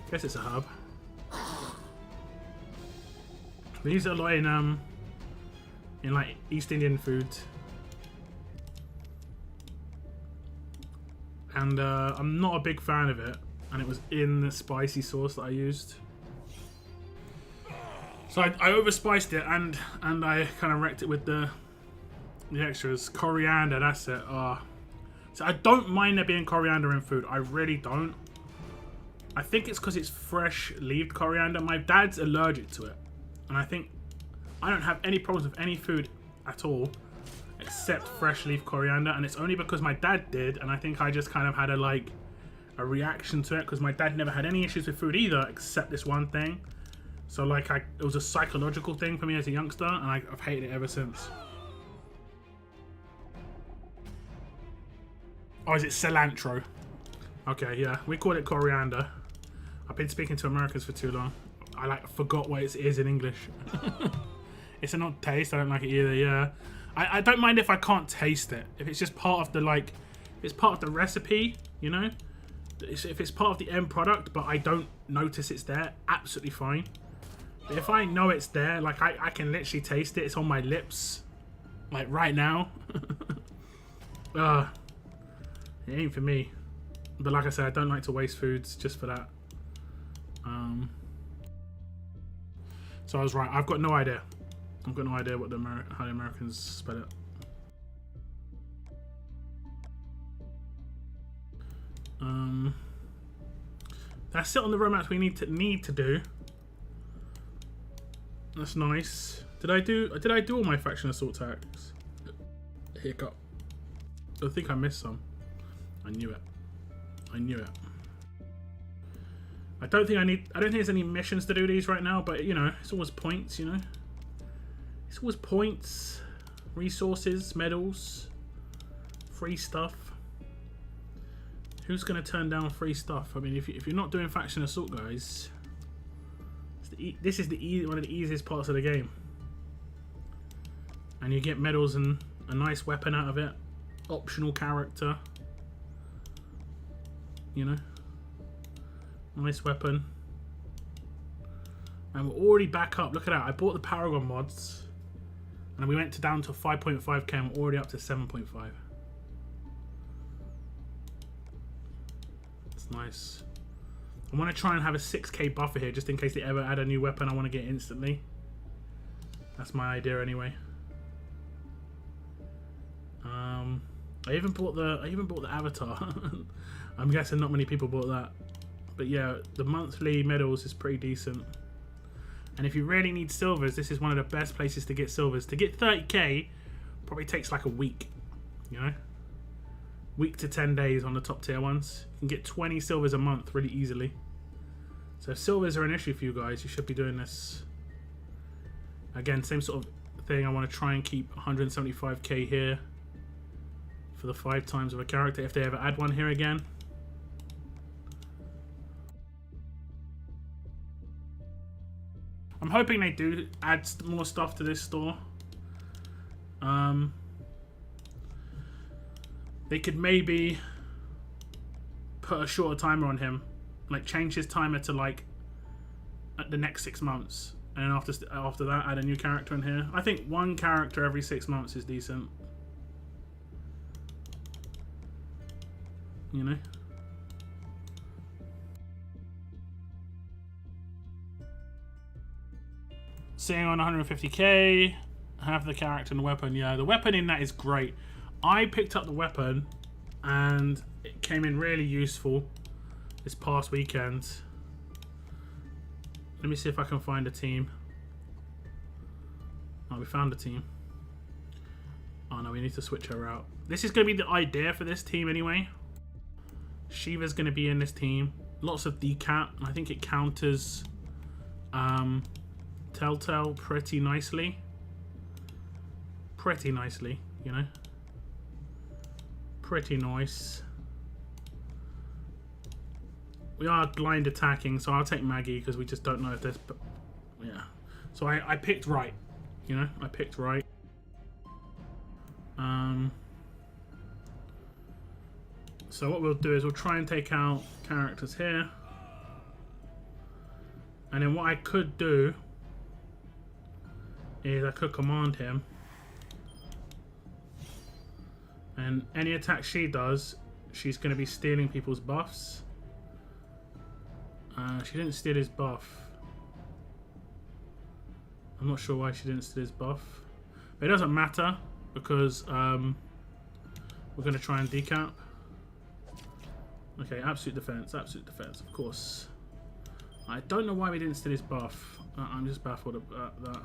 I guess it's a herb. They use it a lot in like East Indian foods. And I'm not a big fan of it. And it was in the spicy sauce that I used. So I overspiced it and I kind of wrecked it with the extras. Coriander, that's it. So I don't mind there being coriander in food. I really don't. I think it's because it's fresh leaved coriander. My dad's allergic to it. And I think I don't have any problems with any food at all except fresh leaf coriander. And it's only because my dad did. And I think I just kind of had a reaction to it because my dad never had any issues with food either except this one thing. So like it was a psychological thing for me as a youngster, and I've hated it ever since. Oh, is it cilantro? Okay, yeah, we call it coriander. I've been speaking to Americans for too long. I forgot what it is in English. It's a not taste. I don't like it either. Yeah, I don't mind if I can't taste it. If it's just part of the if it's part of the recipe, you know. If it's part of the end product, but I don't notice it's there, absolutely fine. But if I know it's there, like I can literally taste it. It's on my lips, like right now. It ain't for me. But like I said, I don't like to waste foods just for that. So I was right. I've got no idea. I've got no idea what how the Americans spell it. That's it on the roadmaps we need to do. That's nice. Did I do all my faction assault tactics? Hiccup. I think I missed some. I knew it. I knew it. I don't think there's any missions to do these right now, but you know, it's always points, you know. It's always points, resources, medals, free stuff. Who's going to turn down free stuff? I mean, if you're not doing faction assault, guys, this is one of the easiest parts of the game. And you get medals and a nice weapon out of it. Optional character. You know? Nice weapon. And we're already back up. Look at that. I bought the Paragon mods. And we went down to 5.5k and we're already up to 7.5. Nice. I want to try and have a 6k buffer here just in case they ever add a new weapon I want to get instantly. That's my idea anyway. I even bought the avatar. I'm guessing not many people bought that. But yeah, the monthly medals is pretty decent. And if you really need silvers, this is one of the best places to get silvers. To get 30k probably takes like a week, you know? Week to 10 days on the top tier ones. You can get 20 silvers a month really easily. So if silvers are an issue for you guys, you should be doing this. Again, same sort of thing. I want to try and keep 175k here for the 5 times of a character if they ever add one here again. I'm hoping they do add more stuff to this store. They could maybe put a shorter timer on him, like change his timer to like at the next 6 months, and after that add a new character in here. I think one character every 6 months is decent. You know. Sitting on 150k, have the character and the weapon. Yeah, the weapon in that is great. I picked up the weapon and it came in really useful this past weekend. Let me see if I can find a team. Oh, we found a team. Oh no, we need to switch her out. This is going to be the idea for this team anyway. Shiva's going to be in this team. Lots of decap. I think it counters Telltale pretty nicely. Pretty nicely, you know. Pretty nice. We are blind attacking, so I'll take Maggie because we just don't know if this. But yeah, so I picked right. You know, I picked right. So what we'll do is we'll try and take out characters here, and then what I could do is I could command him, and any attack she does, she's going to be stealing people's buffs. She didn't steal his buff. I'm not sure why she didn't steal his buff, but it doesn't matter because we're going to try and decap. Okay, absolute defense, of course. I don't know why we didn't steal his buff. I'm just baffled about that.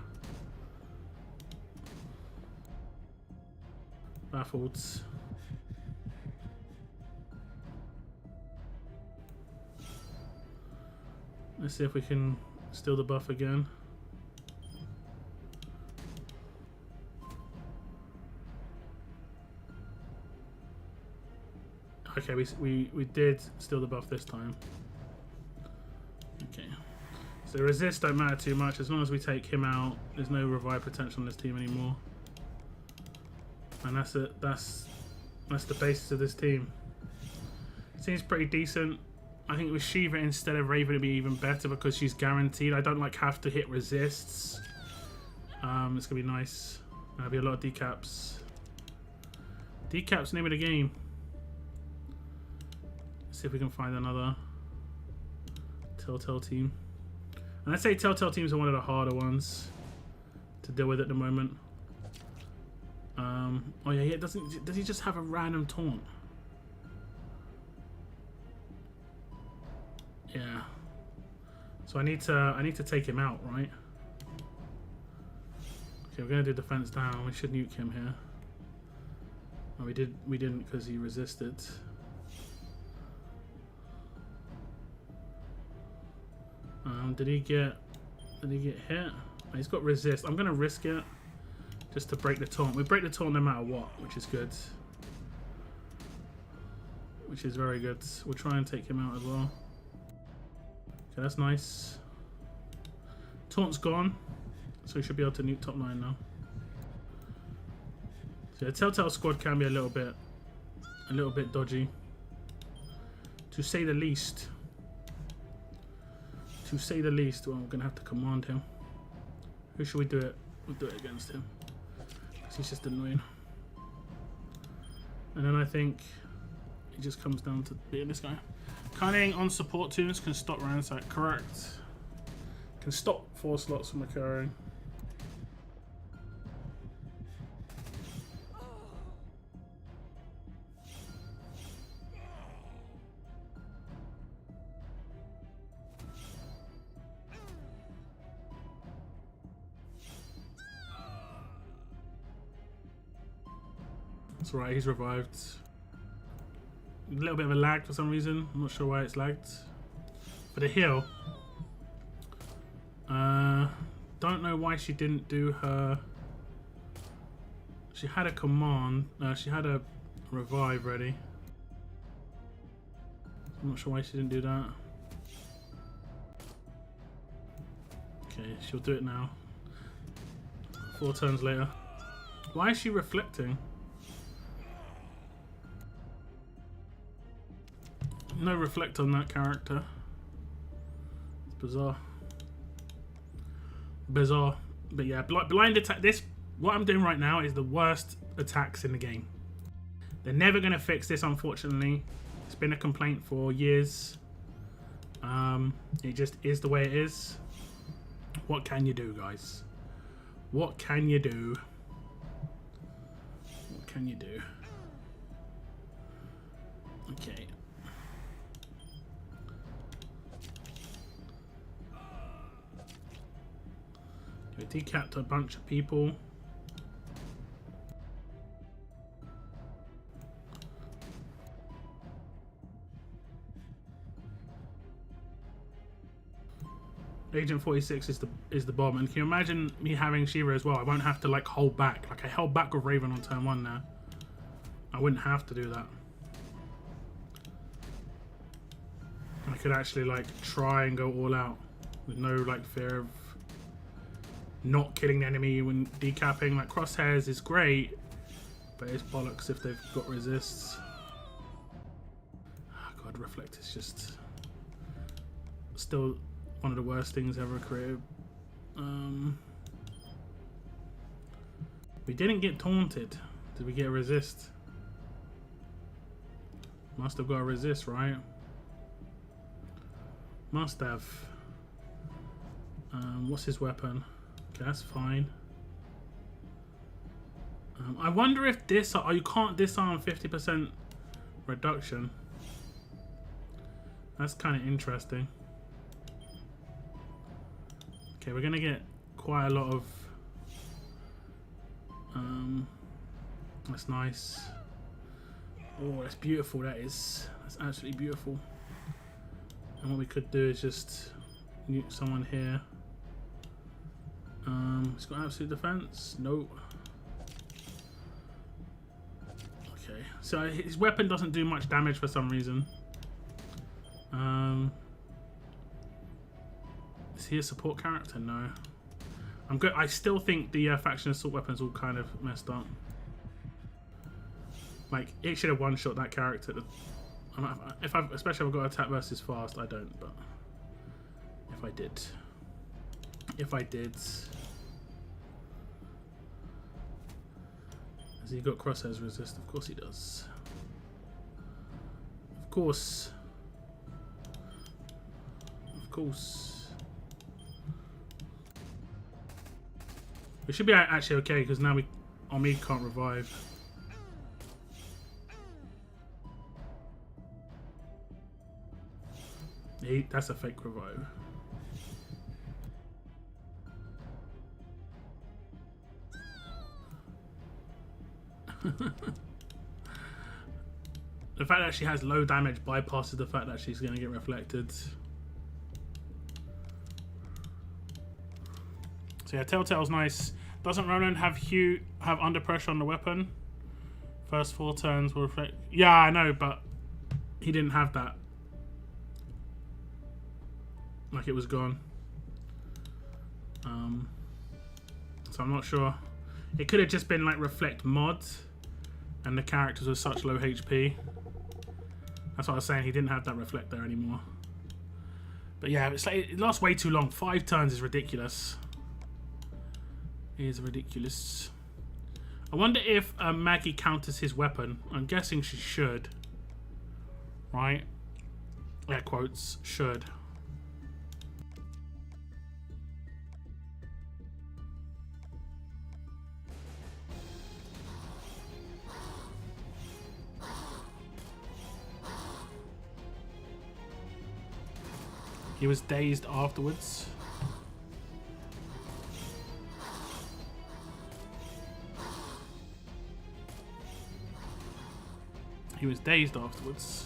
Baffled. Let's see if we can steal the buff again. Okay, we did steal the buff this time. Okay. So resist don't matter too much. As long as we take him out, there's no revive potential on this team anymore. And that's it. That's the basis of this team. Seems pretty decent. I think with Shiva instead of Raven it'd be even better because she's guaranteed. I don't like have to hit resists. It's gonna be nice. There'll be a lot of decaps. Decaps, name of the game. Let's see if we can find another Telltale team. And I'd say Telltale teams are one of the harder ones to deal with at the moment. Oh yeah, does he just have a random taunt? Yeah. So I need to take him out, right? Okay, we're gonna do defense down. We should nuke him here. Oh, we didn't because he resisted. Did he get hit? Oh, he's got resist. I'm gonna risk it just to break the taunt. We break the taunt no matter what, which is good. Which is very good. We'll try and take him out as well. Okay, that's nice. Taunt's gone, so we should be able to nuke top 9 now. So the Telltale squad can be a little bit dodgy, to say the least. To say the least. Well, we're gonna have to command him. Who should we do it? We'll do it against him. Because he's just annoying. And then I think it just comes down to beating this guy. Cunning on support tunes can stop ransack. Correct. Can stop 4 slots from occurring. That's right, he's revived. A little bit of a lag for some reason. I'm not sure why it's lagged. But a heal. Don't know why she didn't do her. She had a command. She had a revive ready. I'm not sure why she didn't do that. Okay, she'll do it now. 4 turns later. Why is she reflecting? No reflect on that character. It's bizarre. Bizarre. But yeah, blind attack. This, what I'm doing right now is the worst attacks in the game. They're never going to fix this, unfortunately. It's been a complaint for years. It just is the way it is. What can you do, guys? What can you do? What can you do? Okay. We decapped a bunch of people. Agent 46 is the bomb, and can you imagine me having Shiva as well? I won't have to like hold back. Like I held back with Raven on turn 1 now. I wouldn't have to do that. I could actually like try and go all out with no like fear of not killing the enemy when decapping. Like crosshairs is great, but it's bollocks if they've got resists. Oh god, reflect is just still one of the worst things ever created. We didn't get taunted. Did we get a resist? Must have got a resist, right? Must have. What's his weapon? Okay, that's fine. I wonder if this... Oh, you can't disarm 50% reduction. That's kind of interesting. Okay, we're going to get quite a lot of... that's nice. Oh, that's beautiful, that is. That's absolutely beautiful. And what we could do is just nuke someone here. He's got absolute defense. Nope. Okay, so his weapon doesn't do much damage for some reason. Is he a support character? No. I'm good. I still think the faction assault weapons all kind of messed up. Like it should have one-shot that character. Especially if I've got attack versus fast, I don't. But if I did, has he got crosshairs resist? Of course he does. Of course. Of course. We should be actually okay because now Omid can't revive. That's a fake revive. The fact that she has low damage bypasses the fact that she's going to get reflected. So yeah, Telltale's nice. Doesn't Ronan have under pressure on the weapon? First 4 turns will reflect. Yeah, I know, but he didn't have that. Like it was gone. So I'm not sure. It could have just been like reflect mod, and the characters were such low HP. That's what I was saying. He didn't have that reflect there anymore. But yeah, it's like it lasts way too long. 5 turns is ridiculous. It is ridiculous. I wonder if Maggie counters his weapon. I'm guessing she should. Right? Air quotes, should. He was dazed afterwards. He was dazed afterwards.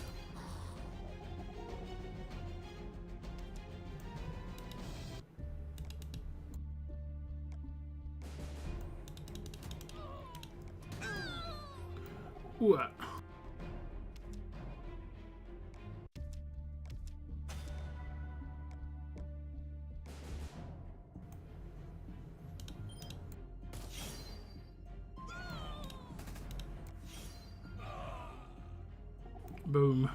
Ooh. Boom.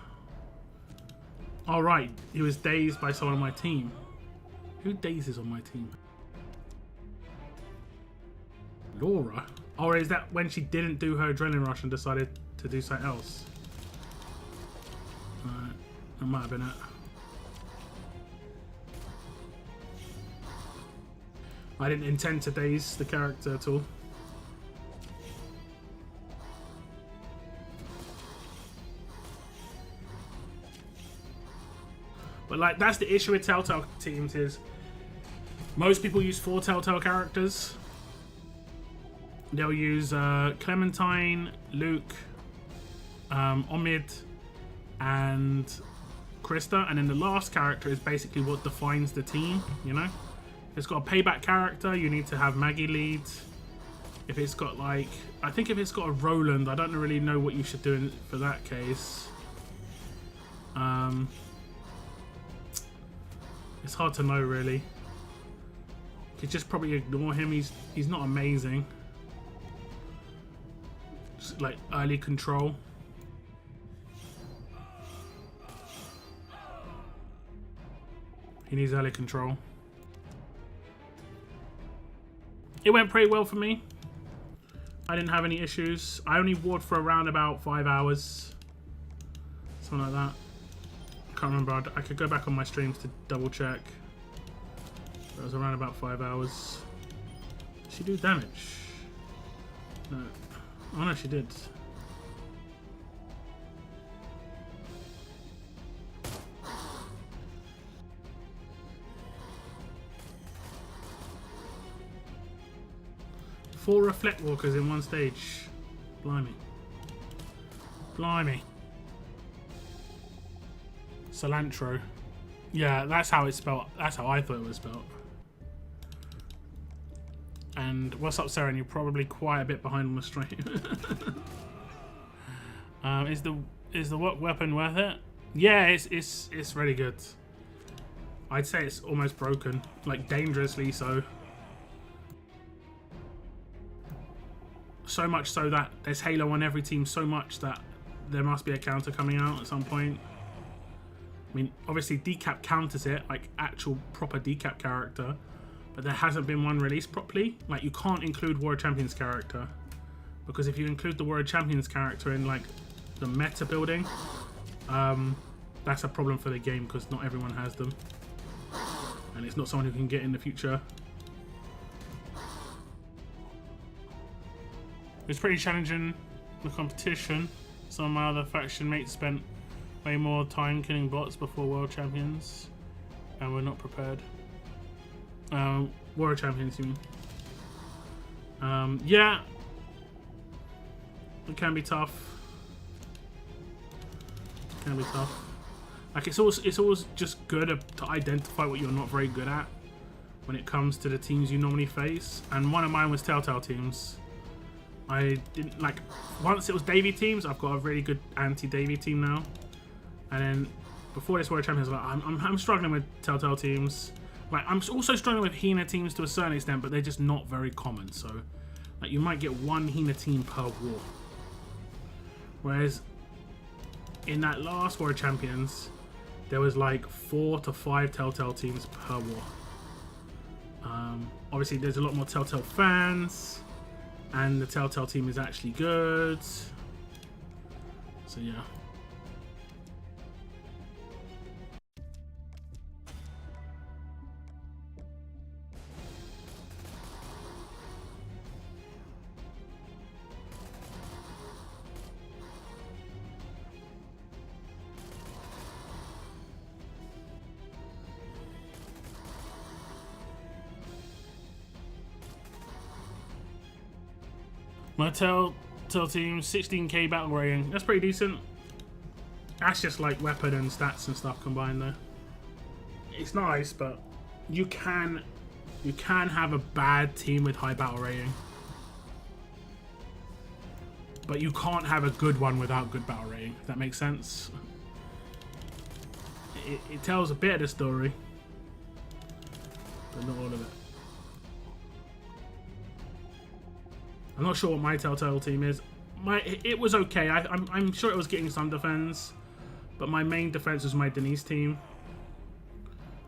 All right, he was dazed by someone on my team. Who dazes on my team? Laura? Or is that when she didn't do her adrenaline rush and decided to do something else? That might have been it. I didn't intend to daze the character at all. But like, that's the issue with Telltale teams is most people use 4 Telltale characters. They'll use Clementine, Luke, Omid, and Krista, and then the last character is basically what defines the team, you know? If it's got a payback character, you need to have Maggie lead. If it's got like, I think if it's got a Roland, I don't really know what you should do for that case. It's hard to know really. You could just probably ignore him. He's not amazing. Just like early control. He needs early control. It went pretty well for me. I didn't have any issues. I only ward for around about 5 hours. Something like that. I can't remember. I could go back on my streams to double check. It was around about 5 hours. Did she do damage? No. Oh no, she did. Four reflect walkers in one stage. Blimey. Blimey. Cilantro. Yeah, that's how it's spelled. That's how I thought it was spelled. And what's up, Sarah? And you're probably quite a bit behind on the stream. Is the weapon worth it? Yeah, it's really good. I'd say it's almost broken, like dangerously so. So much so that there's Halo on every team so much that there must be a counter coming out at some point. I mean, obviously Decap counters it, like actual proper Decap character, but there hasn't been one released properly. Like, you can't include Warrior Champions character, because if you include the Warrior Champions character in like the meta building, that's a problem for the game because not everyone has them, and it's not someone who can get in the future. It was pretty challenging, the competition. Some of my other faction mates spent way more time killing bots before World Champions, and we're not prepared. Warrior Champions, you mean? Yeah, it can be tough. It can be tough. Like, it's always just good to identify what you're not very good at when it comes to the teams you normally face. And one of mine was Telltale teams. I didn't like, once it was Davey teams, I've got a really good anti-Davey team now. And then before this Warrior Champions, like, I'm struggling with Telltale teams. Like, I'm also struggling with Hina teams to a certain extent, but they're just not very common. So, like, you might get one Hina team per war. Whereas in that last Warrior Champions, there was like 4 to 5 Telltale teams per war. Obviously, there's a lot more Telltale fans, and the Telltale team is actually good. So yeah. My Telltale team, 16k battle rating. That's pretty decent. That's just like weapon and stats and stuff combined though. It's nice, but you can have a bad team with high battle rating. But you can't have a good one without good battle rating, if that makes sense. It tells a bit of the story, but not all of it. I'm not sure what my Telltale team is. It was okay. I'm sure it was getting some defense, But my main defense was my Denise team,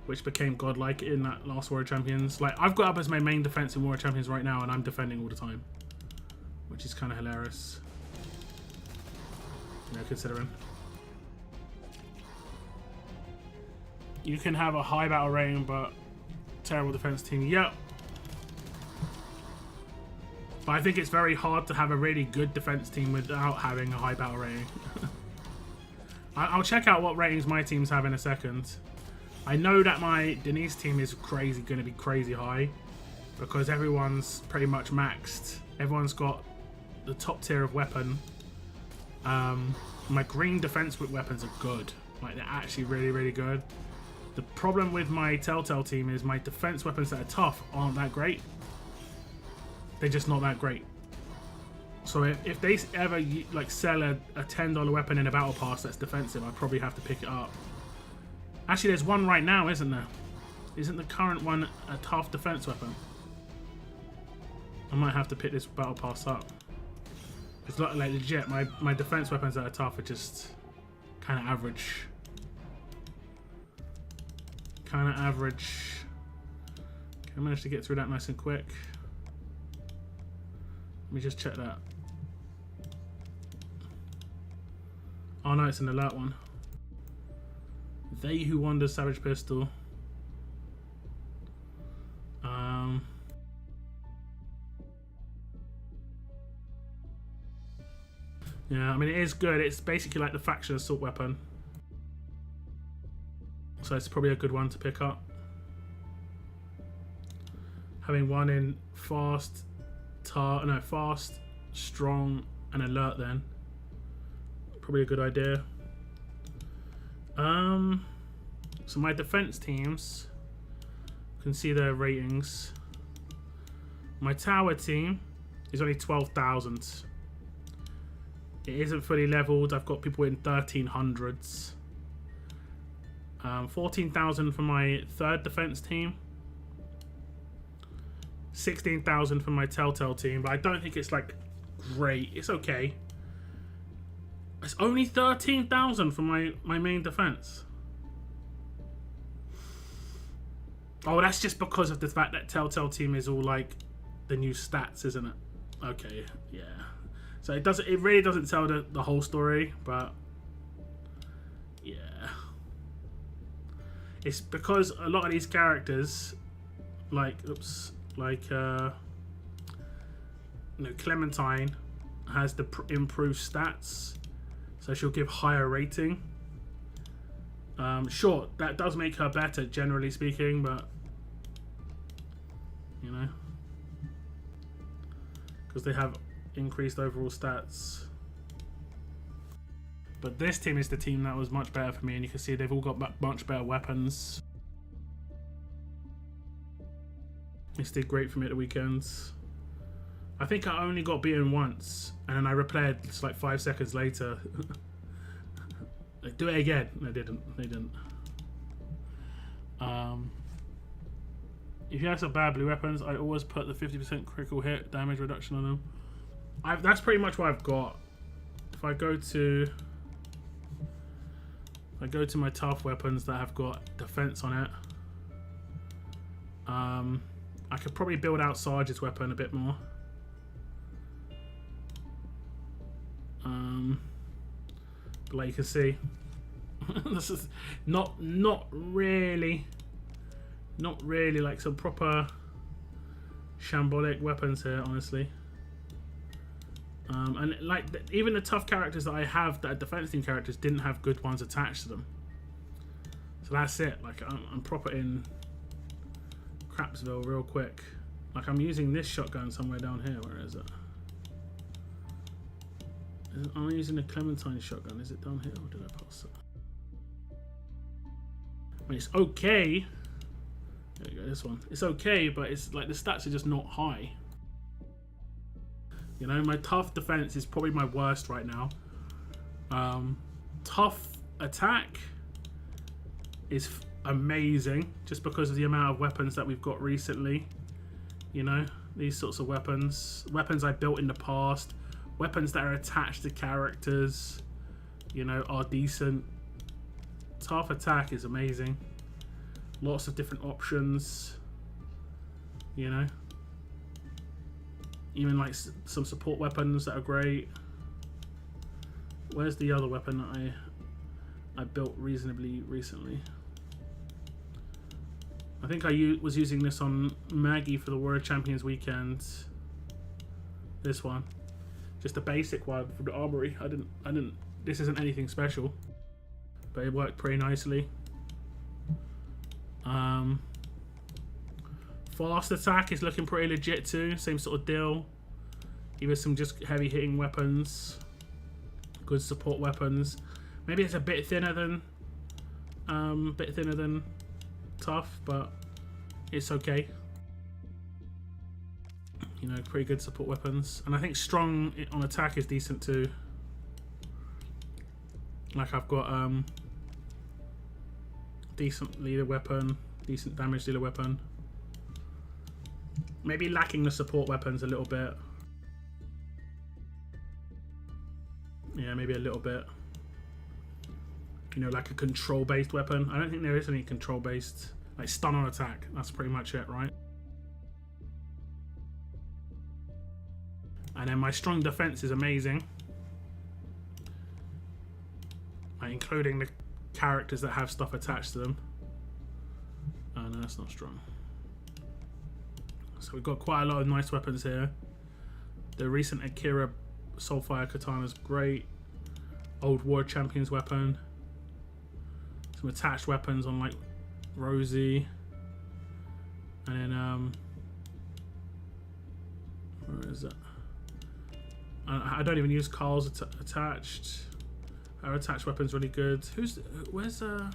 which became godlike in that last Warrior Champions. Like, I've got up as my main defense in Warrior Champions right now, and I'm defending all the time, which is kind of hilarious. You know, considering. You can have a high battle rating, but terrible defense team. Yep. But I think it's very hard to have a really good defense team without having a high battle rating. I'll check out what ratings my teams have in a second. I know that my Denise team is going to be crazy high, because everyone's pretty much maxed. Everyone's got the top tier of weapon. My green defense weapons are good. Like, they're actually really, really good. The problem with my Telltale team is my defense weapons that are tough aren't that great. They're just not that great. So if they ever like sell a $10 weapon in a battle pass that's defensive, I probably have to pick it up. Actually, there's one right now, isn't there? Isn't the current one a tough defense weapon? I might have to pick this battle pass up. It's like legit, my defense weapons that are tough are just kind of average. Kind of average. Okay, I managed to get through that nice and quick. Let me just check that. Oh no, it's an alert one. They Who Wander Savage Pistol. Yeah, I mean, it is good. It's basically like the faction assault weapon. So it's probably a good one to pick up. Having one in fast, strong, and alert then. Probably a good idea. So my defense teams, you can see their ratings. My tower team is only 12,000. It isn't fully leveled. I've got people in 1300s. 14,000 for my third defense team. 16,000 for my Telltale team, but I don't think it's like great. It's okay. It's only 13,000 for my main defense. Oh, that's just because of the fact that Telltale team is all like the new stats, isn't it? Okay, yeah. So it really doesn't tell the whole story, but yeah. It's because a lot of these characters, like Clementine has the improved stats, so she'll give higher rating. Sure, that does make her better, generally speaking, but you know, because they have increased overall stats. But this team is the team that was much better for me, and you can see they've all got much better weapons. This did great for me at the weekends. I think I only got beaten once, and then I replayed just like 5 seconds later. Like, do it again. They didn't. If you have some bad blue weapons, I always put the 50% critical hit damage reduction on them. That's pretty much what I've got. If I go to my tough weapons that have got defense on it, I could probably build out Sarge's weapon a bit more. But like you can see, this is not really like some proper shambolic weapons here, honestly. And like even the tough characters that I have that are defense team characters didn't have good ones attached to them. So that's it. Like I'm proper in Crapsville real quick. Like I'm using this shotgun somewhere down here. Where is it? I'm using the Clementine shotgun. Is it down here or did I pass it? I mean, it's okay. There you go, this one. It's okay, but it's like the stats are just not high. You know, my tough defense is probably my worst right now. Tough attack is amazing just because of the amount of weapons that we've got recently. You know, these sorts of weapons I built in the past, weapons that are attached to characters, you know, are decent. tough attack is amazing. Lots of different options, you know. Even like some support weapons that are great. Where's the other weapon that I built reasonably recently? I think I was using this on Maggie for the World Champions weekend. This one, just a basic one from the armory. I didn't. This isn't anything special, but it worked pretty nicely. Fast attack is looking pretty legit too. Same sort of deal. Even some just heavy hitting weapons. Good support weapons. Maybe it's a bit thinner than tough, but it's okay. You know, pretty good support weapons. And I think strong on attack is decent too. Like I've got decent leader weapon, decent damage dealer weapon. Maybe lacking the support weapons a little bit. Yeah, maybe a little bit. You know, like a control-based weapon. I don't think there is any control-based. Like stun on attack. That's pretty much it, right? And then my strong defense is amazing. Like, including the characters that have stuff attached to them. Oh no, that's not strong. So we've got quite a lot of nice weapons here. The recent Akira Soulfire Katana is great. Old War Champions weapon. Some attached weapons on like Rosie. And then where is that? I don't even use Kal's attached. Our attached weapon's really good. Where's the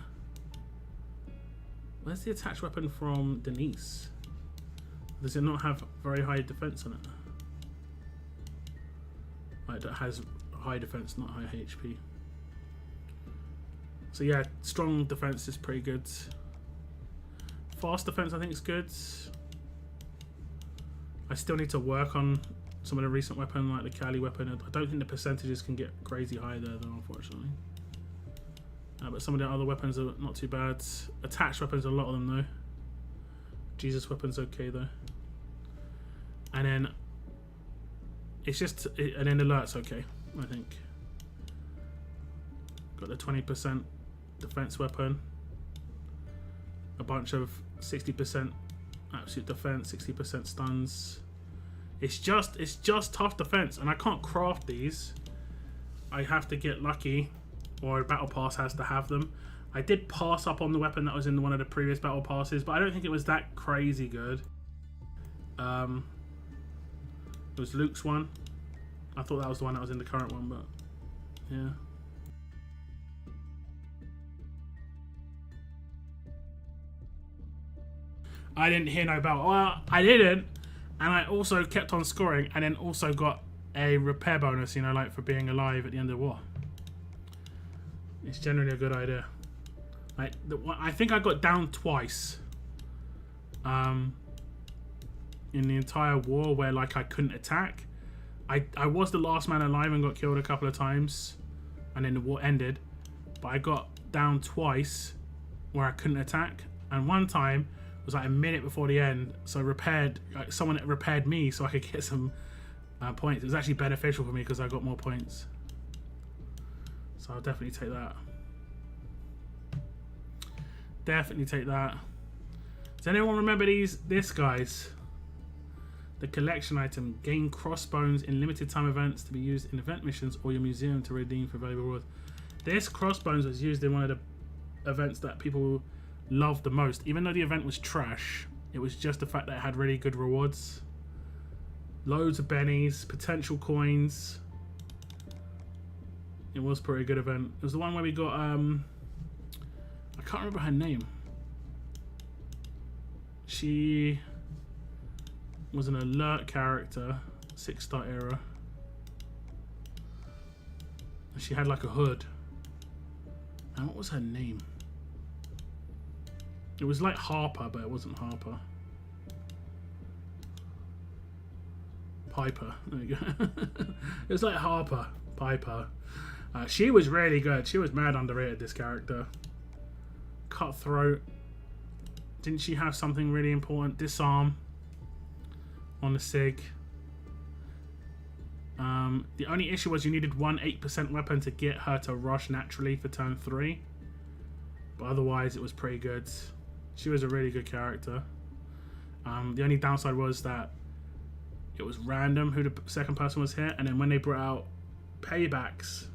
attached weapon from Denise? Does it not have very high defense on it? Like, that has high defense, not high HP. So yeah, strong defense is pretty good. Fast defense I think is good. I still need to work on some of the recent weapon, like the Kali weapon. I don't think the percentages can get crazy high there though, unfortunately. But some of the other weapons are not too bad. Attached weapons, a lot of them though. Jesus weapon's okay though. And then it's just, and then alert's okay, I think. Got the 20% defense weapon. A bunch of 60% absolute defense, 60% stuns. It's just tough defense, and I can't craft these. I have to get lucky, or a battle pass has to have them. I did pass up on the weapon that was in one of the previous battle passes, but I don't think it was that crazy good. It was Luke's one. I thought that was the one that was in the current one, but yeah. I didn't hear no bell. Well, I didn't, and I also kept on scoring, and then also got a repair bonus, you know, like for being alive at the end of the war. It's generally a good idea. Like, I think I got down twice in the entire war where like I couldn't attack. I was the last man alive and got killed a couple of times, and then the war ended. But I got down twice where I couldn't attack, and one time was like a minute before the end, so someone repaired me so I could get some points. It was actually beneficial for me because I got more points. So I'll definitely take that. Definitely take that. Does anyone remember this guys? The collection item. Gain crossbones in limited time events to be used in event missions or your museum to redeem for valuable rewards. This crossbones was used in one of the events that people loved the most. Even though the event was trash, it was just the fact that it had really good rewards. Loads of bennies, potential coins. It was a pretty good event. It was the one where we got I can't remember her name. She was an alert character, 6-star era. And she had like a hood. And what was her name? It was like Harper, but it wasn't Harper. Piper. There you go. It was like Harper. Piper. She was really good. She was mad underrated, this character. Cutthroat. Didn't she have something really important? Disarm on the SIG. The only issue was you needed one 8% weapon to get her to rush naturally for turn 3. But otherwise it was pretty good. She was a really good character. The only downside was that it was random who the second person was hit, and then when they brought out paybacks,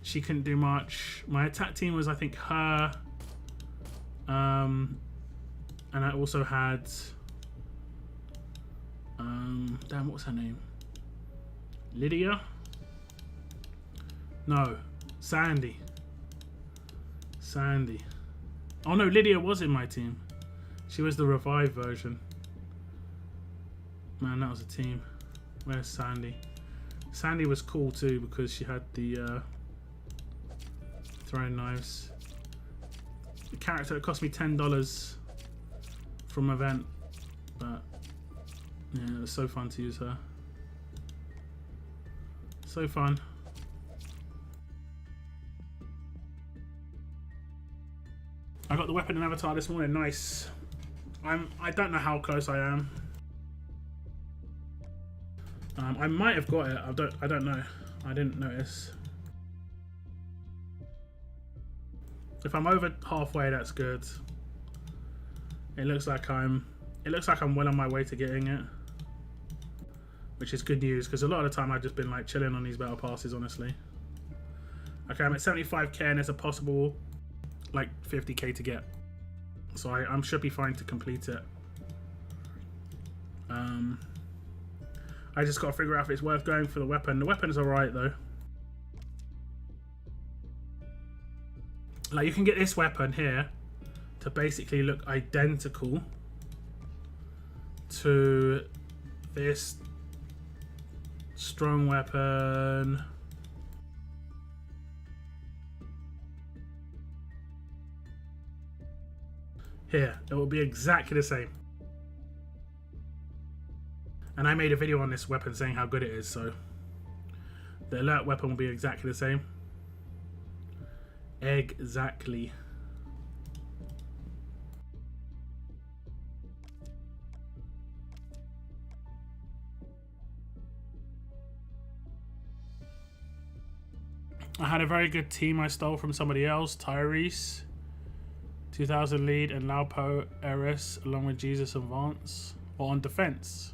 she couldn't do much. My attack team was, I think, her, and I also had damn, what was her name? Lydia? No, Sandy. Oh no, Lydia was in my team. She was the revived version. Man, that was a team. Where's Sandy? Sandy was cool too because she had the throwing knives. The character that cost me $10 from event, but yeah, it was so fun to use her. So fun. I got the weapon and avatar this morning. Nice. I don't know how close I am. I might have got it. I don't know. I didn't notice. If I'm over halfway, that's good. It looks like I'm well on my way to getting it, which is good news because a lot of the time I've just been like chilling on these battle passes, honestly. Okay, I'm at 75k and there's a possible like 50k to get, so I should be fine to complete it. I just got to figure out if it's worth going for the weapon. The weapon's alright though. Like, you can get this weapon here to basically look identical to this strong weapon. Here, it will be exactly the same. And I made a video on this weapon saying how good it is, so the alert weapon will be exactly the same. Exactly. I had a very good team I stole from somebody else. Tyrese, 2000 lead, and Laupo, Eris, along with Jesus and Vance. Or on defense.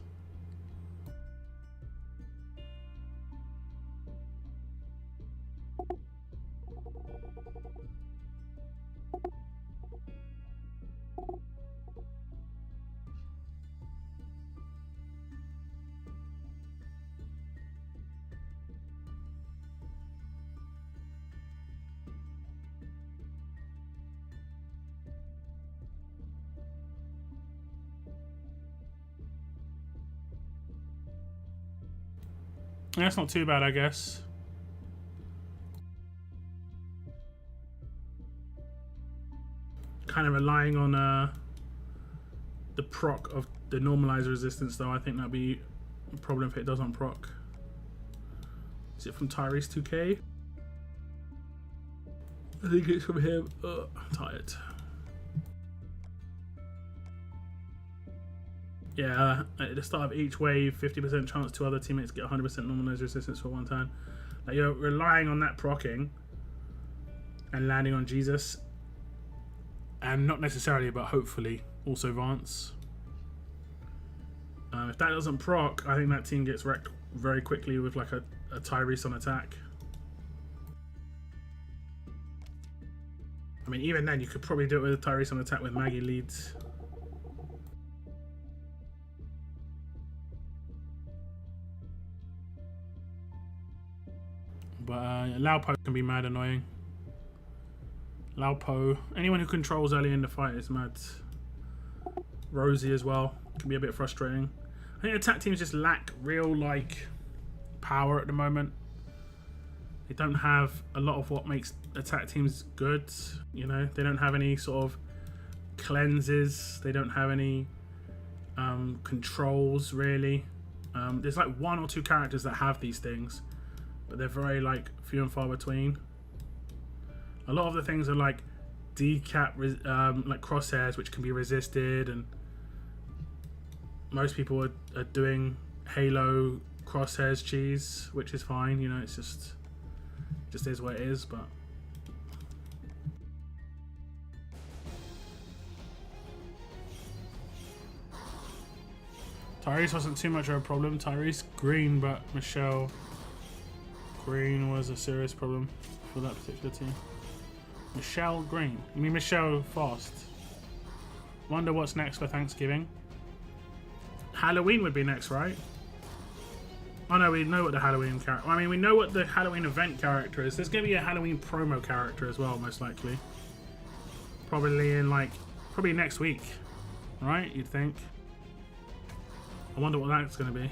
That's not too bad, I guess. Kind of relying on the proc of the normalizer resistance, though. I think that'd be a problem if it doesn't proc. Is it from Tyrese 2K? I think it's from him. I'm tired. Yeah, at the start of each wave, 50% chance two other teammates get 100% normalized resistance for one turn. Like, you're relying on that proccing and landing on Jesus, and not necessarily, but hopefully also Vance. If that doesn't proc, I think that team gets wrecked very quickly with like a Tyrese on attack. I mean, even then, you could probably do it with a Tyrese on attack with Maggie leads. But Laupo can be mad annoying. Laupo, anyone who controls early in the fight is mad. Rosie as well, can be a bit frustrating. I think attack teams just lack real like power at the moment. They don't have a lot of what makes attack teams good. You know, they don't have any sort of cleanses. They don't have any controls really. There's like one or two characters that have these things, but they're very like few and far between. A lot of the things are like decap like crosshairs which can be resisted, and most people are doing Halo crosshairs cheese, which is fine, you know, it's just is what it is. But Tyrese wasn't too much of a problem. Tyrese green, but Michelle green was a serious problem for that particular team. Michelle green. I mean Michelle fast. Wonder what's next for Thanksgiving. Halloween would be next, right? Oh no, we know what the Halloween character... I mean, we know what the Halloween event character is. There's going to be a Halloween promo character as well, most likely. Probably in, like... Probably next week. Right? You'd think. I wonder what that's going to be.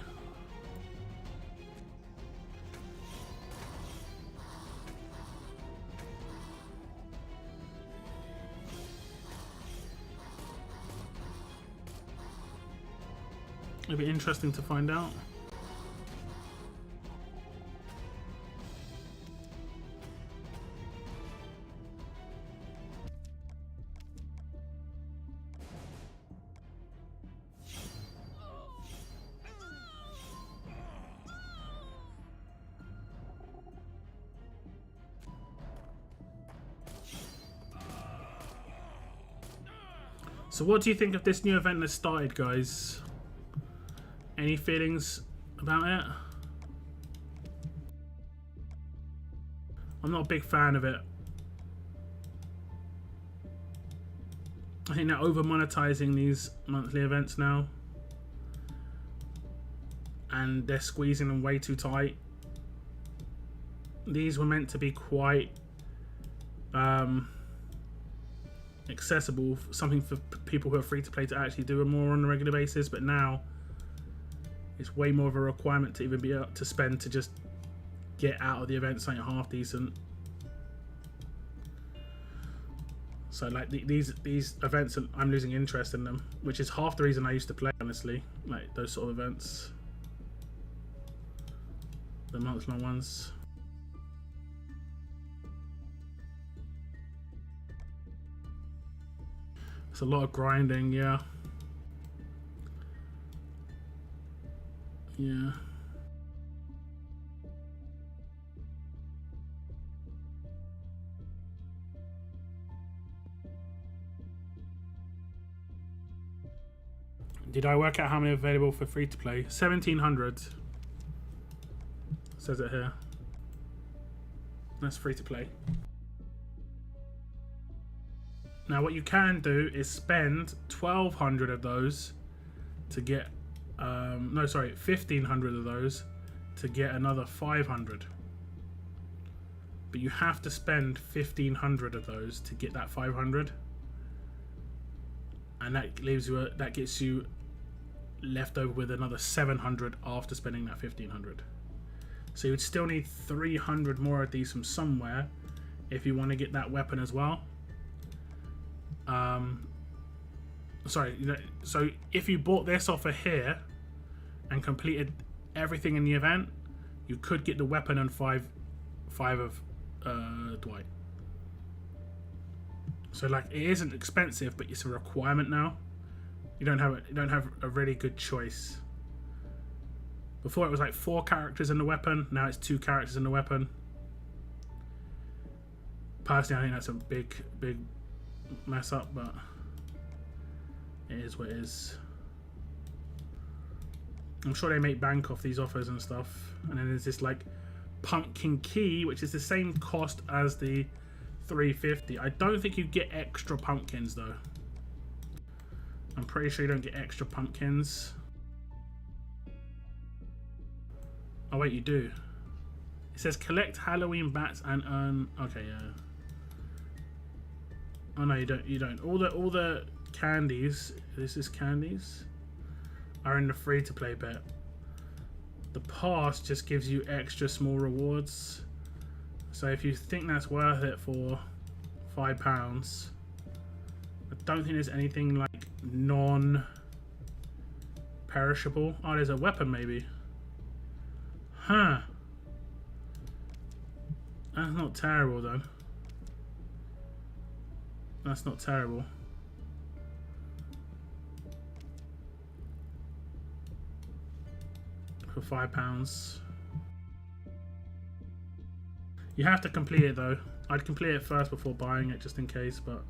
It'll be interesting to find out. So what do you think of this new event that started, guys? Any feelings about it? I'm not a big fan of it. I think they're over monetizing these monthly events now, and they're squeezing them way too tight. These were meant to be quite accessible, something for people who are free to play to actually do it more on a regular basis, but now it's way more of a requirement to even be able to spend to just get out of the event something half decent. So like these events, I'm losing interest in them, which is half the reason I used to play, honestly, like those sort of events, the month-long ones. It's a lot of grinding, yeah. Yeah. Did I work out how many available for free to play? 1,700. Says it here. That's free to play. Now what you can do is spend 1,200 of those to get, no sorry, 1,500 of those to get another 500. But you have to spend 1,500 of those to get that 500. And that leaves you, that gets you left over with another 700 after spending that 1,500. So you'd still need 300 more of these from somewhere if you want to get that weapon as well. Sorry, you know, so if you bought this off of here and completed everything in the event, you could get the weapon and five of Dwight. So like, it isn't expensive, but it's a requirement now. You don't have a really good choice. Before it was like 4 characters in the weapon, now it's 2 characters in the weapon. Personally, I think that's a big mess up, but it is what it is. I'm sure they make bank off these offers and stuff. And then there's this like pumpkin key, which is the same cost as the 350. I don't think you get extra pumpkins though. I'm pretty sure you don't get extra pumpkins. Oh wait, you do. It says collect Halloween bats and earn. Okay, yeah. Oh no, you don't. You don't. All the candies. This is candies. Are in the free to play bit. The pass just gives you extra small rewards. So if you think that's worth it for £5, I don't think there's anything like non-perishable. Oh, there's a weapon maybe. Huh. That's not terrible though. That's not terrible. For £5. You have to complete it though. I'd complete it first before buying it just in case, but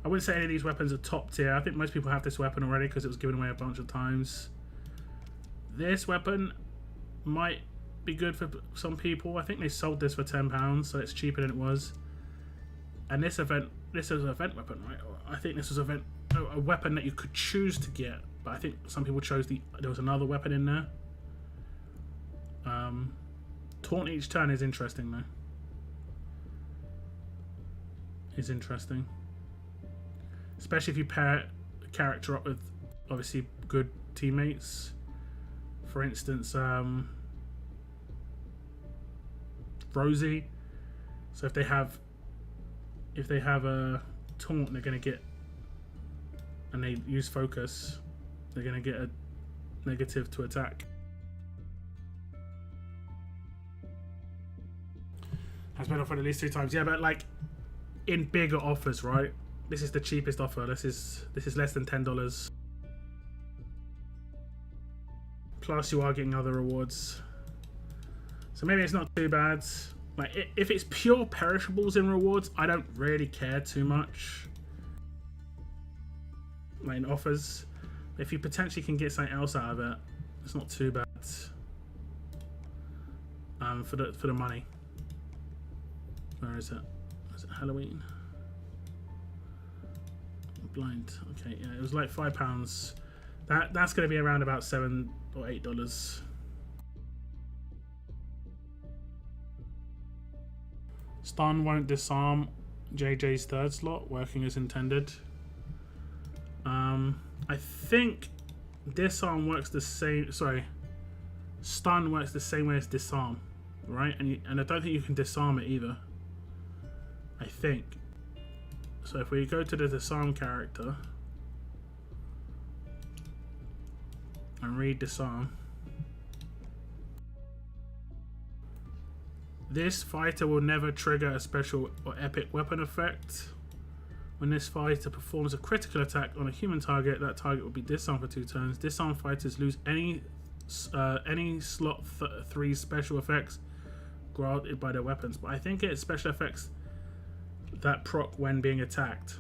I wouldn't say any of these weapons are top tier. I think most people have this weapon already because it was given away a bunch of times. This weapon might be good for some people. I think they sold this for £10, so it's cheaper than it was. And this is an event weapon, right? I think this was a weapon that you could choose to get, but I think some people chose there was another weapon in there. Taunt each turn is interesting though. Is interesting, especially if you pair a character up with obviously good teammates. For instance, Rosie. So if they have a taunt, they're gonna get, and they use focus, they're gonna get a negative to attack. Has been offered at least 3 times. Yeah, but like in bigger offers, right? This is the cheapest offer. This is less than $10. Plus you are getting other rewards. So maybe it's not too bad. Like if it's pure perishables in rewards, I don't really care too much. Like in offers. If you potentially can get something else out of it, it's not too bad. For the money. Where is it? Is it Halloween? I'm blind. Okay, yeah, it was like £5. That's going to be around about $7 or $8. Stun won't disarm JJ's third slot, working as intended. I think disarm works the same. Sorry, stun works the same way as disarm, right? And I don't think you can disarm it either. I think. So if we go to the disarm character and read disarm, this fighter will never trigger a special or epic weapon effect. When this fighter performs a critical attack on a human target, that target will be disarmed for 2 turns. Disarmed fighters lose any slot 3 special effects granted by their weapons, but I think it's special effects that proc when being attacked.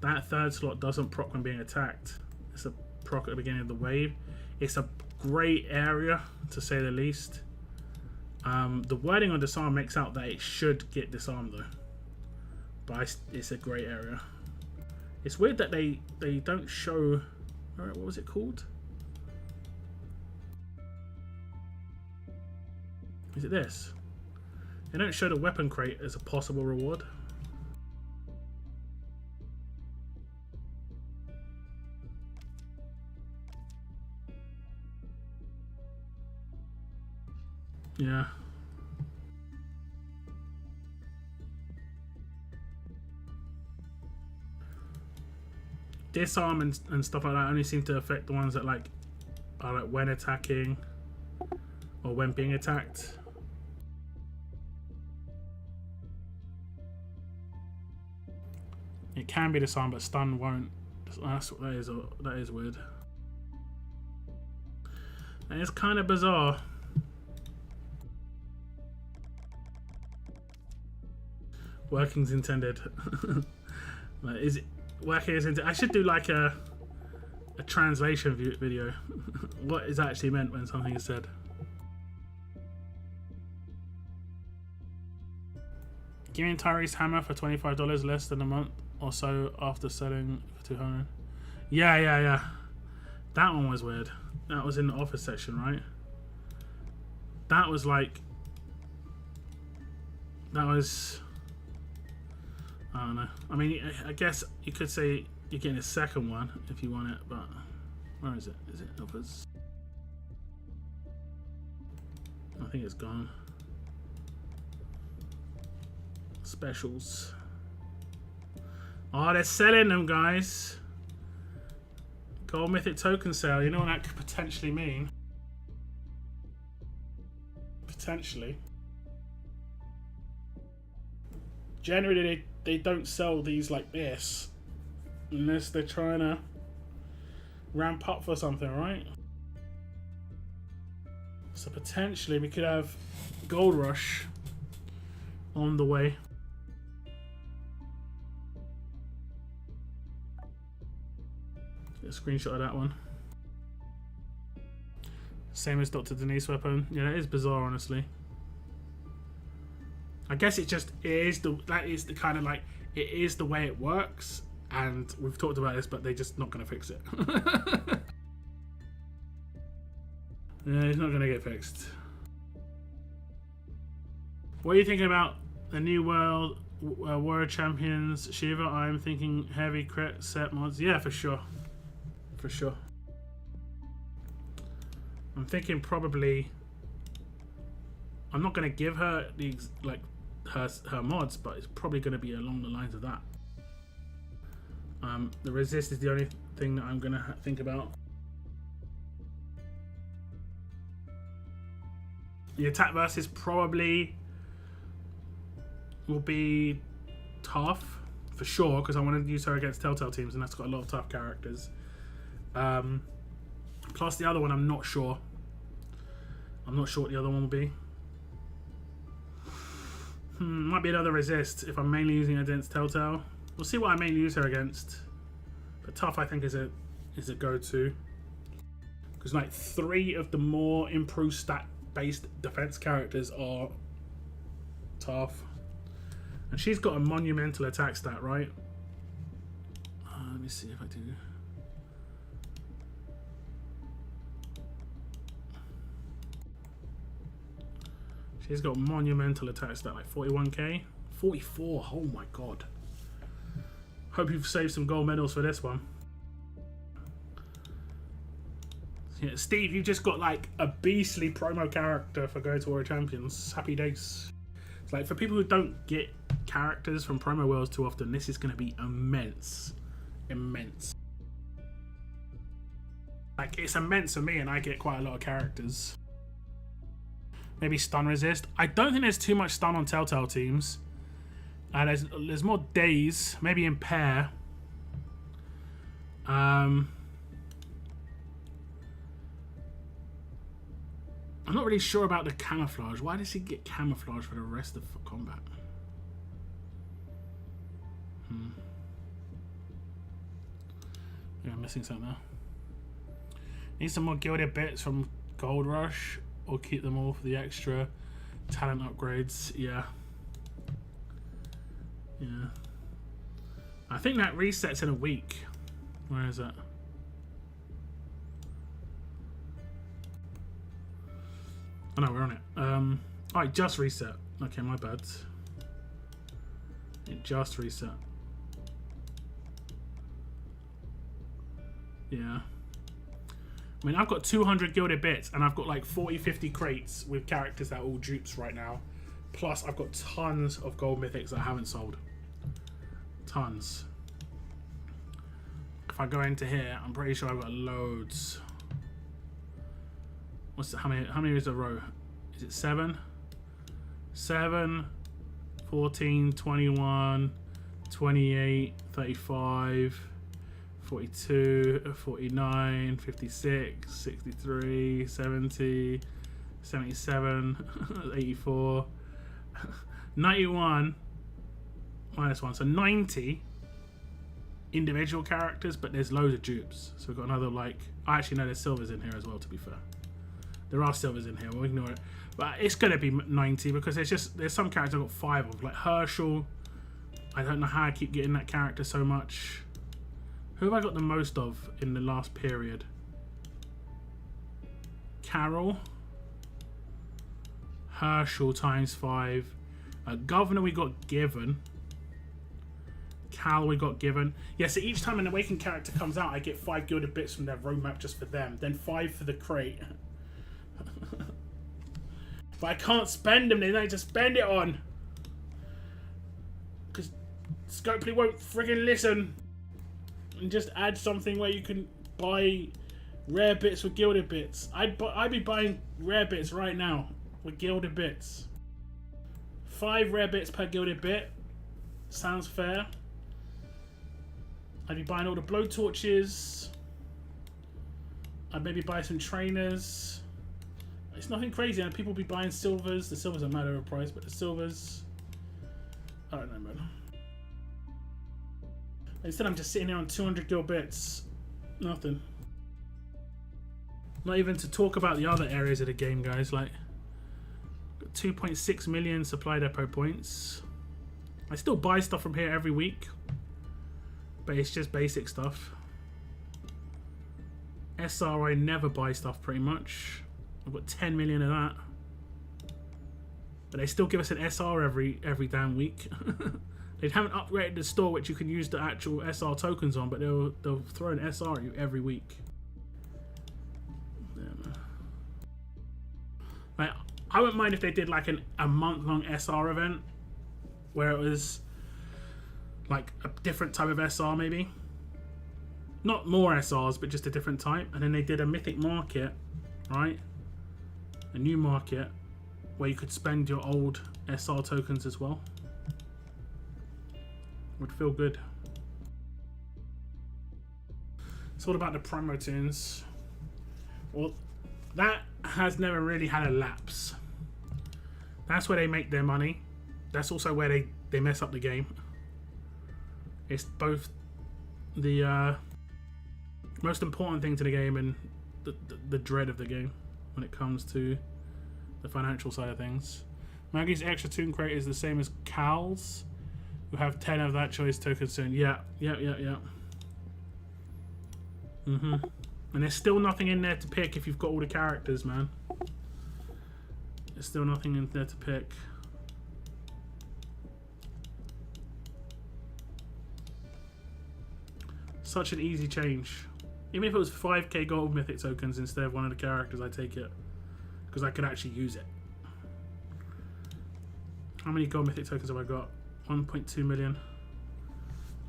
That third slot doesn't proc when being attacked. It's a proc at the beginning of the wave. It's a great area to say the least. The wording on disarm makes out that it should get disarmed though, but it's a great area. It's weird that they don't show. What was it called? Is it this? They don't show the weapon crate as a possible reward. Yeah. Disarm and stuff like that only seem to affect the ones that are like when attacking or when being attacked. It can be disarmed, but stun won't. That is weird. And it's kind of bizarre. Working's intended. Like, is it working as intended? I should do like a translation video. What is actually meant when something is said. Give me Tyrese hammer for $25 less than a month or so after selling for $200. Yeah. That one was weird. That was in the office section, right? That was like. That was. I don't know. I mean, I guess you could say you're getting a second one if you want it, but where is it? Is it offers? I think it's gone. Specials. Oh, they're selling them, guys. Gold Mythic token sale. You know what that could potentially mean? Potentially. generally they don't sell these like this unless they're trying to ramp up for something, right? So potentially we could have Gold Rush on the way. Get a screenshot of that one. Same as Dr. Denise weapon. Yeah, that is bizarre, honestly. I guess it is the kind of like, it is the way it works, and we've talked about this, but they're just not going to fix it. Yeah, it's not going to get fixed. What are you thinking about the new World Warrior Champions Shiva? I'm thinking heavy crit set mods. Yeah, for sure. For sure. I'm thinking probably, I'm not going to give her these like her mods, but it's probably going to be along the lines of that. The resist is the only thing that I'm going to think about. The attack versus probably will be tough for sure, because I want to use her against Telltale teams, and that's got a lot of tough characters. Plus the other one, I'm not sure. I'm not sure what the other one will be. Might be another resist if I'm mainly using it against Telltale. We'll see what I mainly use her against. But tough, I think, is a go-to. Because like 3 of the more improved stat-based defense characters are tough. And she's got a monumental attack stat, right? Let me see if I do. She's got monumental attack stat, like 41k. 44, oh my god. Hope you've saved some gold medals for this one. Yeah, Steve, you just got like a beastly promo character for Go to Warrior Champions. Happy days. It's like, for people who don't get characters from promo worlds too often, this is going to be immense. Immense. Like, it's immense for me, and I get quite a lot of characters. Maybe stun resist. I don't think there's too much stun on Telltale teams. There's more days. Maybe impair. I'm not really sure about the camouflage. Why does he get camouflage for the rest of combat? Yeah, I'm missing something now. Need some more gilded bits from Gold Rush, or keep them all for the extra talent upgrades. Yeah. Yeah. I think that resets in a week. Where is that? Oh no, we're on it. Oh, it just reset. Okay, my bad. It just reset. Yeah. I mean, I've got 200 gilded bits, and I've got like 40-50 crates with characters that are all dupes right now. Plus, I've got tons of gold mythics that I haven't sold. Tons. If I go into here, I'm pretty sure I've got loads. What's the, how many is a row? Is it 7? 7, 14, 21, 28, 35, 42, 49, 56, 63, 70, 77, 84, 91, minus 1. So 90 individual characters, but there's loads of dupes. So we've got another, like, I actually know there's silvers in here as well, to be fair. There are silvers in here, we'll ignore it. But it's going to be 90 because there's some characters I've got 5 of. Like Herschel, I don't know how I keep getting that character so much. Who have I got the most of in the last period? Carol. Herschel times 5. Governor we got given. Kal we got given. Yeah, so each time an awakened character comes out, I get 5 gilded bits from their roadmap just for them. Then 5 for the crate. But I can't spend them, then I just spend it on. Because Scopely won't friggin' listen. And just add something where you can buy rare bits with gilded bits. I'd be buying rare bits right now with gilded bits. 5 rare bits per gilded bit. Sounds fair. I'd be buying all the blowtorches. I'd maybe buy some trainers. It's nothing crazy, and people be buying silvers. The silvers are a matter of price, but the silvers, I don't know, man. Instead, I'm just sitting here on 200 gil bits. Nothing. Not even to talk about the other areas of the game, guys. Like, 2.6 million supply depot points. I still buy stuff from here every week, but it's just basic stuff. SR, I never buy stuff pretty much. I've got 10 million of that, but they still give us an SR every damn week. They haven't upgraded the store, which you can use the actual SR tokens on, but they'll throw an SR at you every week. Yeah, man. Like, I wouldn't mind if they did like a month-long SR event where it was like a different type of SR, maybe. Not more SRs, but just a different type. And then they did a mythic market, right? A new market where you could spend your old SR tokens as well. Would feel good. It's all about the promo tunes. Well, that has never really had a lapse. That's where they make their money. That's also where they mess up the game. It's both the most important thing to the game and the dread of the game when it comes to the financial side of things. Maggie's extra toon crate is the same as Kal's. We have 10 of that choice token soon. Yeah. And there's still nothing in there to pick if you've got all the characters, man. There's still nothing in there to pick. Such an easy change. Even if it was 5k gold mythic tokens instead of one of the characters, I take it. Because I could actually use it. How many gold mythic tokens have I got? 1.2 million.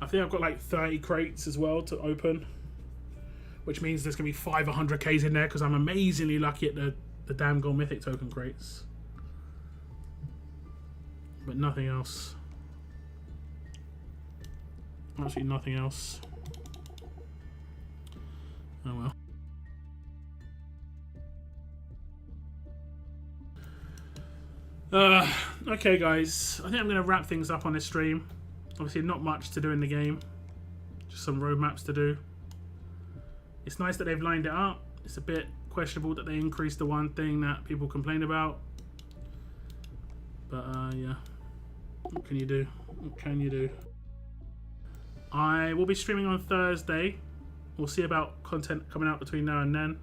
I think I've got like 30 crates as well to open, which means there's gonna be 500k's in there because I'm amazingly lucky at the damn gold mythic token crates, but nothing else. Absolutely nothing else. Oh well. Okay guys, I think I'm going to wrap things up on this stream. Obviously not much to do in the game, just some roadmaps to do. It's nice that they've lined it up. It's a bit questionable that they increased the one thing that people complain about, but yeah, what can you do? What can you do? I will be streaming on Thursday. We'll see about content coming out between now and then.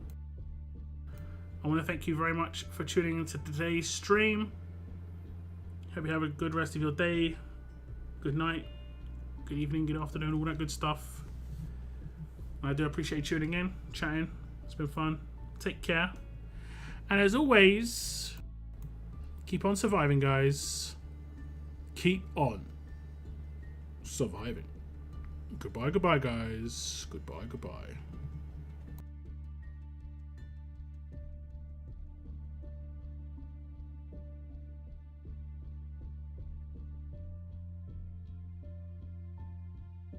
I want to thank you very much for tuning into today's stream. Hope you have a good rest of your day, good night, good evening, good afternoon, all that good stuff. I do appreciate you tuning in, chatting. It's been fun. Take care. And as always, keep on surviving, guys. Keep on surviving. Goodbye, goodbye, guys. Goodbye, goodbye.